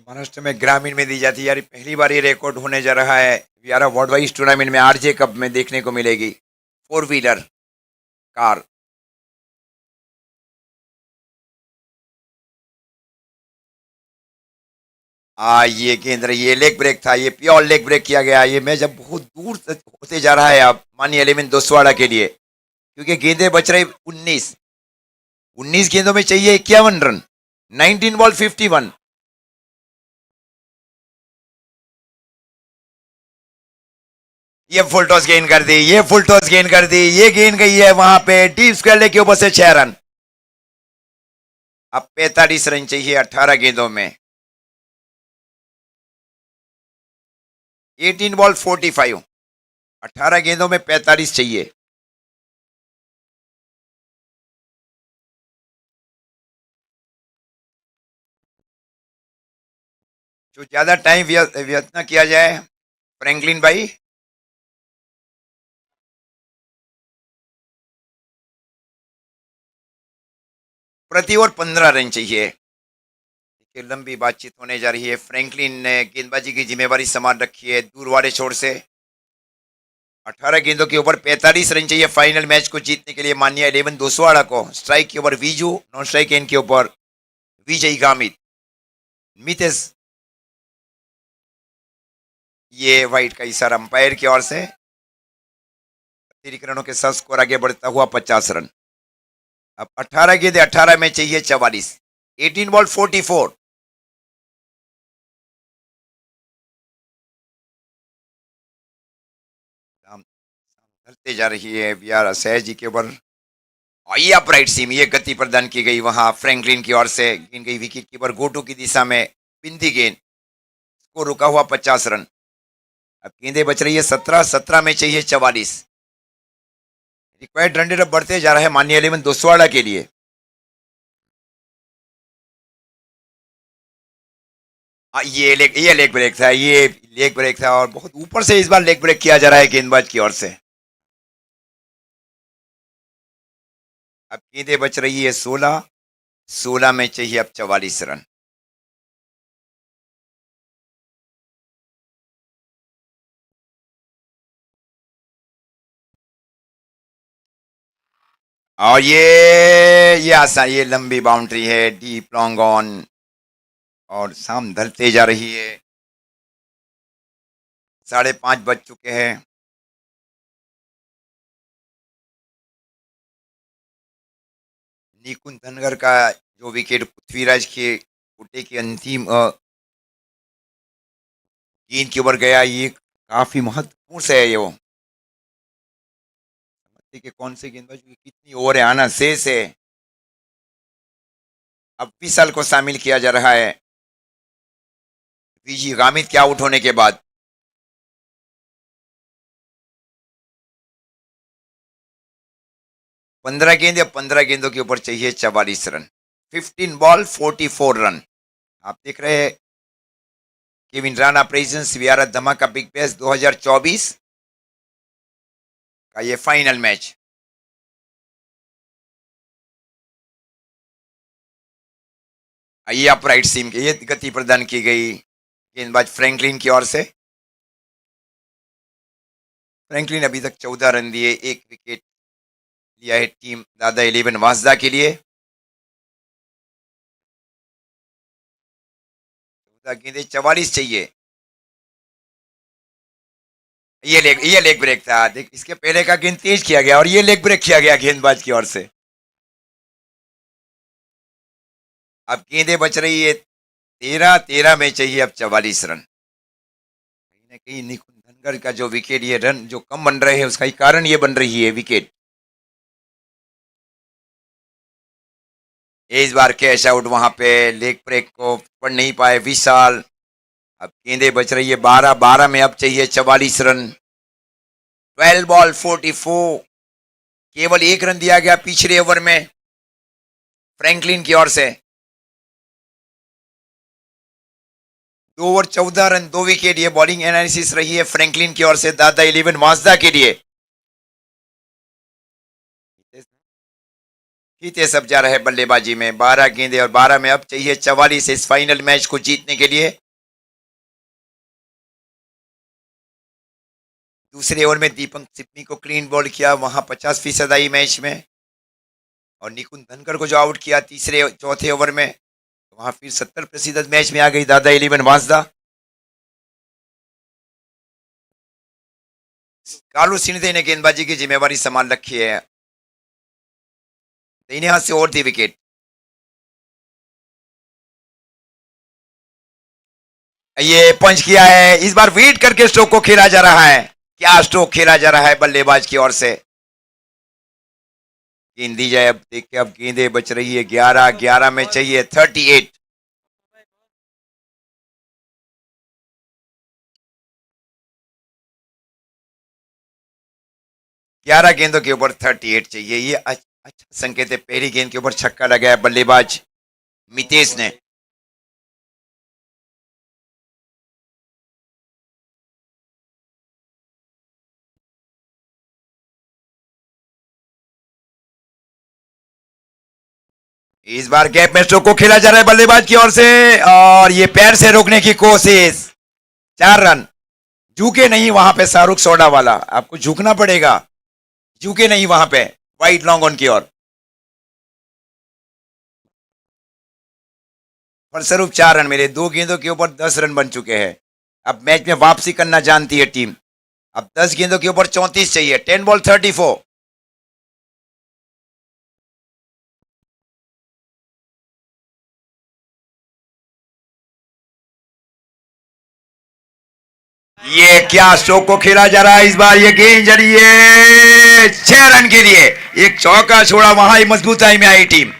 महाराष्ट्र में ग्रामीण में दी जाती है यार, पहली बार ये रिकॉर्ड होने जा रहा है, वियारा वर्ल्ड वाइज टूर्नामेंट में आरजे कप में देखने को मिलेगी 4 व्हीलर कार। ये गेंद रही, ये लेग ब्रेक था, ये प्योर लेग ब्रेक किया गया। ये मैच अब बहुत दूर तक होते जा रहा है अब मानी 11 दोसवाड़ा के लिए, क्योंकि गेंदे बच रही 19, 19 गेंदों में चाहिए 51 रन। 19 बॉल 51। ये फुल टॉस गेंद कर दी, ये फुल टॉस गेंद कर दी, ये गेंद गई है वहां पे डीप स्क्वायर लेग के ऊपर से 6 रन। अब 45 रन चाहिए 18 गेंदों में। 18 बॉल 45, 18 गेंदों में 45 चाहिए। जो ज्यादा टाइम व्यर्थ न किया जाए, फ्रैंकलिन भाई। प्रति ओवर 15 रन चाहिए। की लंबी बातचीत होने जा रही है। फ्रैंकलिन ने गेंदबाजी की जिम्मेवारी संभाल रखी है दूर वाले छोर से। 18 गेंदों के ऊपर 45 रन चाहिए फाइनल मैच को जीतने के लिए मान्या 11 दोसवाड़ा को। स्ट्राइक के ऊपर विजू, नॉन स्ट्राइक एंड के ऊपर विजय गामित। मितेश, ये वाइट का इशारा अंपायर की ओर से। अतिरिक्त रनों के साथ स्कोर आगे बढ़ता हुआ 50 रन। अब 18 गेंदे 18 में चाहिए 44। 18 बॉल 44। चलते जा रही है वी आर सैज जी के ऊपर। और ये अपराइट सीम, ये गति प्रदान की गई वहां फ्रैंकलिन की ओर से। गेंद गई विकेट कीपर गोटू की दिशा में, बिंदी गेंद। स्कोर रुका हुआ 50 रन। अब गेंदें बच रही है 17, 17 में चाहिए 44। रिक्वायर्ड रन रेट अब बढ़ते जा रहा है मान्य 11 दोसवाड़ा के लिए। ये लेग ब्रेक था, ये लेग ब्रेक था और बहुत ऊपर से इस बार लेग ब्रेक किया जा रहा है गेंदबाज की ओर से। अब गेंदें बच रही है 16, 16 में चाहिए अब 44 रन। और ये आसान, ये लंबी बाउंड्री है, डीप लॉन्ग ऑन। और शाम ढलते जा रही है, 5:30 बज चुके हैं। निकुंज धनगर का जो विकेट पृथ्वीराज के कोटे की अंतिम गेंद के ऊपर गया, ये काफी महत्वपूर्ण से है। ये वो देखिए कौन से गेंदबाज की कितनी ओवर है, आना शेष है। अब विशाल को शामिल किया जा रहा है विजी गामित के आउट होने के बाद। 15 गेंद या 15 गेंदों के ऊपर चाहिए 44 रन। 15 ball 44 run. आप देख रहे हैं केविन राणा प्रेजेंस वियारा धमाका बिग बैश 2024 का ये फाइनल मैच। ये अपराइट सीम के, ये गति प्रदान की गई गेंदबाज फ्रैंकलिन की ओर से। फ्रैंकलिन अभी तक 14 रन दिए, एक विकेट लिया है टीम दादा 11 वासदा के लिए। 14 गेंदे 44 चाहिए। ये लेग ब्रेक था। देख, इसके पहले का गेंद तेज किया गया और ये लेग ब्रेक किया गया गेंदबाज की ओर से। अब गेंदें बच रही है 13, 13 में चाहिए अब 44 रन। कहीं ना कहीं निकुंज धनगर का जो विकेट, ये रन जो कम बन रहे हैं उसका ही कारण ये बन रही है विकेट। इस बार कैश आउट, वहां पे लेग ब्रेक को पढ़ नहीं पाए विशाल। अब गेंदें बच रही है 12, 12 में अब चाहिए 44 रन। 12 बॉल 44। केवल एक रन दिया गया पिछले ओवर में फ्रैंकलिन की ओर से। 2 ओवर 14 रन, 2 विकेट। ये बॉलिंग एनालिसिस रही है फ्रैंकलिन की ओर से दादा 11 वासदा के लिए। जीते सब जा रहे बल्लेबाजी में, 12 गेंदे और 12 में अब चाहिए 44 इस फाइनल मैच को जीतने के लिए। दूसरे ओवर में दीपक सिप्पी को क्लीन बॉल किया, वहां 50% आई मैच में। और निकुंज धनकर को जो आउट किया तीसरे चौथे ओवर में, वहां फिर 70% मैच में आ गई दादा 11 वासदा। कालू सिंधे ने गेंदबाजी की जिम्मेवारी संभाल रखी है। दाहिने हाथ से और थी विकेट। ये पंच किया है, इस बार वेट करके स्ट्रोक को खेला जा रहा है। क्या स्ट्रोक खेला जा रहा है बल्लेबाज की ओर से। गेंद दी जाए, अब देखिए अब गेंदें बच रही है 11, 11 में चाहिए 38। ग्यारह गेंदों के ऊपर 38 चाहिए, ये अच्छा संकेत है। पहली गेंद के ऊपर छक्का लगाया बल्लेबाज मितेश ने। इस बार गैप में स्ट्रोक को खेला जा रहा है बल्लेबाज की ओर से और ये पैर से रोकने की कोशिश। 4 रन। झुके नहीं वहां पे शाहरुख सोडा वाला, आपको झुकना पड़ेगा, झुके नहीं वहां पे। वाइड लॉन्ग ऑन की ओर फलस्वरूप 4 रन मिले। 2 गेंदों के ऊपर 10 रन बन चुके हैं। अब मैच में वापसी करना जानती है टीम। अब 10 गेंदों के ऊपर 34 चाहिए। 10 बॉल 34। ये क्या स्ट्रोक को खेला जा रहा है इस बार। ये गेंद जड़ी है 6 रन के लिए। एक चौका छोड़ा, वहां ही मजबूताई में आई टीम।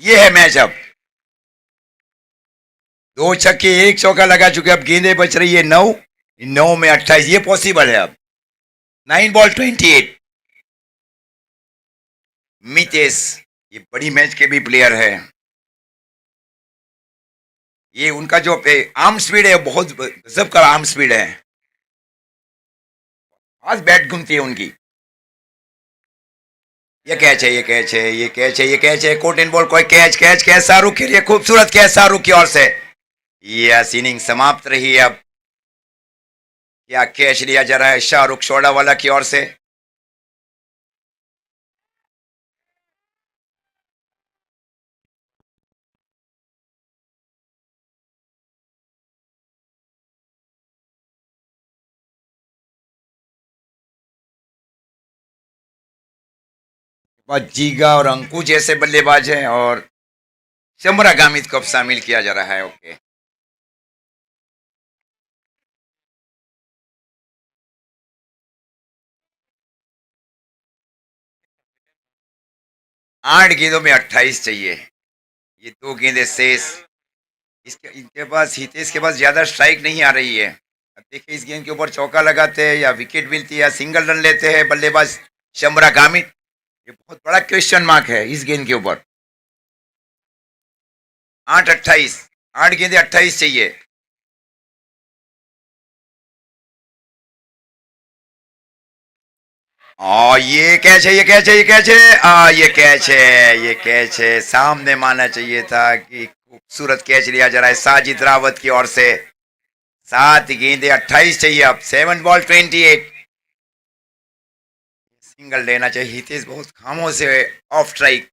ये है मैच। अब 2 छक्के 1 चौका लगा चुके। अब गेंदें बच रही है 9। 9 में 28, ये पॉसिबल है। अब 9 बॉल 28। मितेश ये बड़ी मैच के भी प्लेयर है। ये उनका जो आर्म स्पीड है बहुत गजब का आर्म स्पीड है। आज बैट घूमती है उनकी। ये कैच है, ये कैच है, ये कैच है, ये कैच है। कोट इन बॉल कोई कैच कैच कैच शाहरुख के लिए खूबसूरत कैच शाहरुख की ओर से। यस, इनिंग समाप्त रही है। अब क्या कैच लिया जा रहा है शाहरुख सोडा वाला की ओर से। जीगा और अंकु जैसे बल्लेबाज हैं और शमरा गामित को अब शामिल किया जा रहा है। ओके, 8 गेंदों में 28 चाहिए। ये 2 गेंदें शेष। इसके इनके पास हितेश के पास ज्यादा स्ट्राइक नहीं आ रही है। अब देखिए इस गेंद के ऊपर चौका लगाते हैं या विकेट मिलती है या सिंगल रन लेते हैं बल्लेबाज शमरा गामित। ये बहुत बड़ा क्वेश्चन मार्क है इस गेंद के ऊपर। 8-28, 8 गेंदें 28 चाहिए। ये कैच है, ये कैच है, ये कैच है। ये कैच है, ये कैच है। सामने मानना चाहिए था कि खूबसूरत कैच लिया जा रहा है साजिद रावत की ओर से। 7 गेंदें 28 चाहिए। अब 7 बॉल 28। सिंगल लेना चाहिए। हितेश बहुत खामोश है ऑफ स्ट्राइक।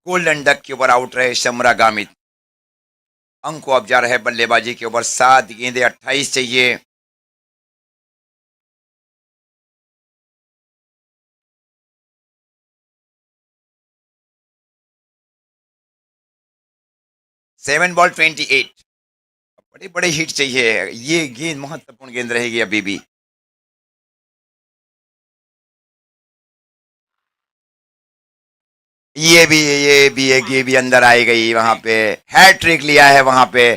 गोल्डन डक के ऊपर आउट रहे शमरा गामित। अंक अब जा रहे हैं बल्लेबाजी के ऊपर। 7 गेंदें 28 चाहिए। Seven ball 28। बड़े बड़े हिट चाहिए। ये गेंद महत्वपूर्ण गेंद रहेगी अभी भी। ये भी अंदर आई गई। वहां पे हैट्रिक लिया है। वहां पे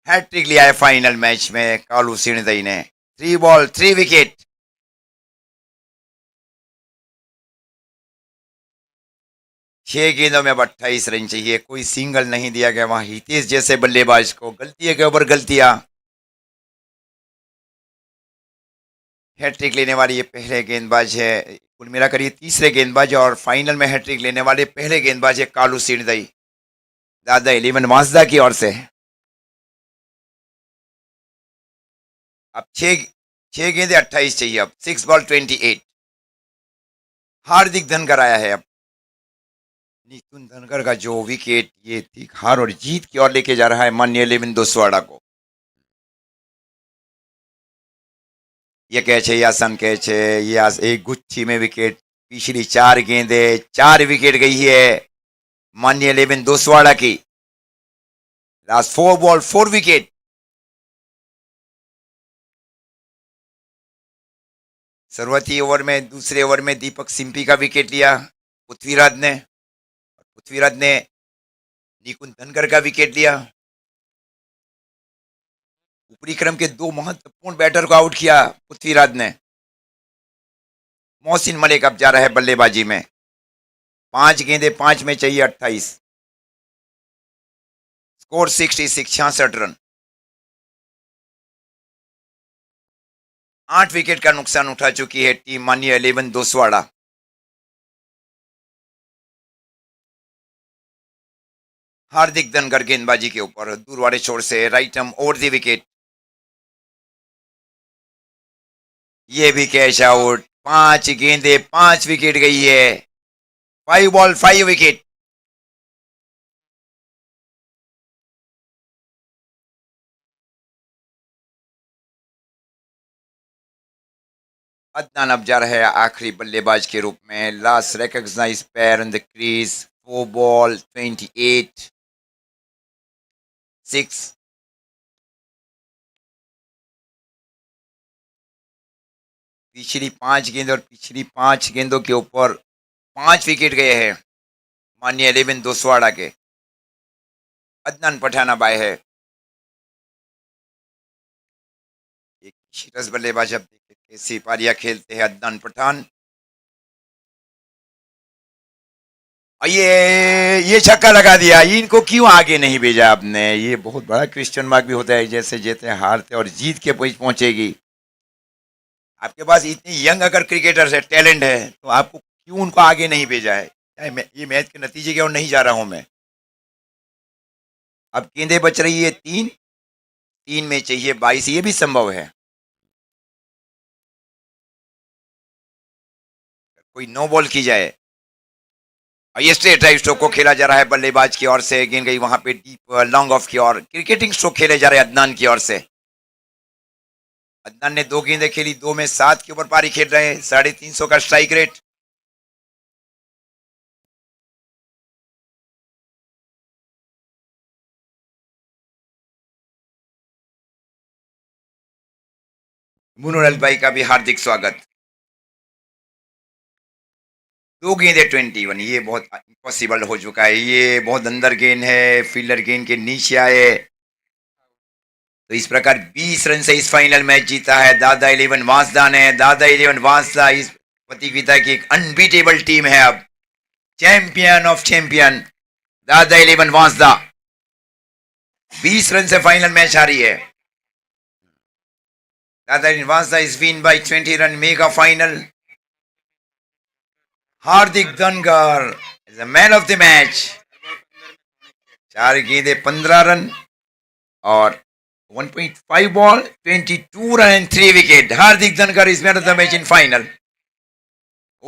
हैट्रिक लिया है फाइनल मैच में कालू सिंधई ने। 3 बॉल 3 विकेट। 6 गेंदों में अब 28 रन चाहिए। कोई सिंगल नहीं दिया गया वहां हितेश जैसे बल्लेबाज को। गलतियों के ऊपर गलतियां। हैट्रिक लेने वाले ये पहले गेंदबाज है। कुल मिलाकर ये तीसरे गेंदबाज है और फाइनल में हैट्रिक लेने वाले पहले गेंदबाज है कालू सिंधई दादा 11 माजदा की ओर से। अब 6 गेंदे 28 चाहिए। अब 6 बॉल 28। हार्दिक धनकर आया है। अब निकुंज धनकर का जो विकेट ये थी हार और जीत की ओर लेके जा रहा है माननीय लेविन दोसवाड़ा को। ये कैच है, ये आसान कैच है। ये एक गुच्छी में विकेट। पिछली 4 गेंदे 4 विकेट गई है माननीय लेविन दोसवाड़ा की। Last 4 ball 4 wicket. शुरुआती ओवर में दूसरे ओवर में दीपक सिंपी का विकेट लिया पृथ्वीराज ने। पृथ्वीराज ने निकुंज धनकर का विकेट लिया। ऊपरी क्रम के 2 महत्वपूर्ण बैटर को आउट किया पृथ्वीराज ने। मोहसिन मलिक अब जा रहा है बल्लेबाजी में। 5 गेंदे 5 में चाहिए 28। Score 66 run. 8 विकेट का नुकसान उठा चुकी है टीम मान्य 11 दोसवाड़ा। हार्दिक धनगर गेंदबाजी के ऊपर दूर वाले छोर से right arm over the wicket, ये भी कैच आउट। 5 गेंदे 5 विकेट गई है। 5 बॉल 5 विकेट। अदनान अब जा रहा है आखिरी बल्लेबाज के रूप में। Last recognised pair on the crease. 4 ball 28 6। पिछली 5 गेंद और पिछली 5 गेंदों के ऊपर 5 विकेट गए हैं मान्य 11 दोसवाड़ा के। अदनान पठाना बाय है। एक सीरियस बल्लेबाज, अब देखिए कैसी पारियां खेलते हैं अदनान पठान। और ये छक्का लगा दिया। इनको क्यों आगे नहीं भेजा आपने? ये बहुत बड़ा क्वेश्चन मार्क भी होता है। जैसे जैसे हारते और जीत के पहुंचेगी। आपके पास इतनी यंग अगर क्रिकेटर्स है, टैलेंट है, तो आपको क्यों उनको आगे नहीं भेजा है? ये मैच के नतीजे की ओर नहीं जा रहा हूं मैं। अब गेंदें बच रही है 3 में चाहिए 22, ये भी संभव है। कोई नो बॉल की जाए। और ये स्ट्रेट ड्राइव स्ट्रोक को खेला जा रहा है बल्लेबाज की ओर से। गेंद गई वहां पे डीप लॉन्ग ऑफ की ओर। क्रिकेटिंग स्ट्रोक खेले जा रहे हैं अदनान की ओर से। अदनान ने 2 गेंदें खेली, 2 में 7 के ऊपर पारी खेल रहे हैं। 350 का स्ट्राइक रेट। मुनोरल भाई का भी हार्दिक स्वागत। 2 गेंदे 21, ये बहुत इम्पॉसिबल हो चुका है। ये बहुत अंदर गेंद है, फील्डर गेंद के नीचे आए। तो इस प्रकार 20 रन से इस फाइनल मैच जीता है दादा 11 वांसदा ने। दादा 11 वांसदा इस प्रतियोगिता की एक अनबीटेबल टीम है। अब चैंपियन ऑफ चैंपियन दादा 11 वांसदा 20 रन से फाइनल मैच हारी है। दादा 11 Vansda is win bye 20 run, mega final. Hardik Dhangar is the man of the match. 4 गेंदे 15 रन और 1.5 ball 22 run and 3 wicket. Hardik Dhankar is man of the match in final.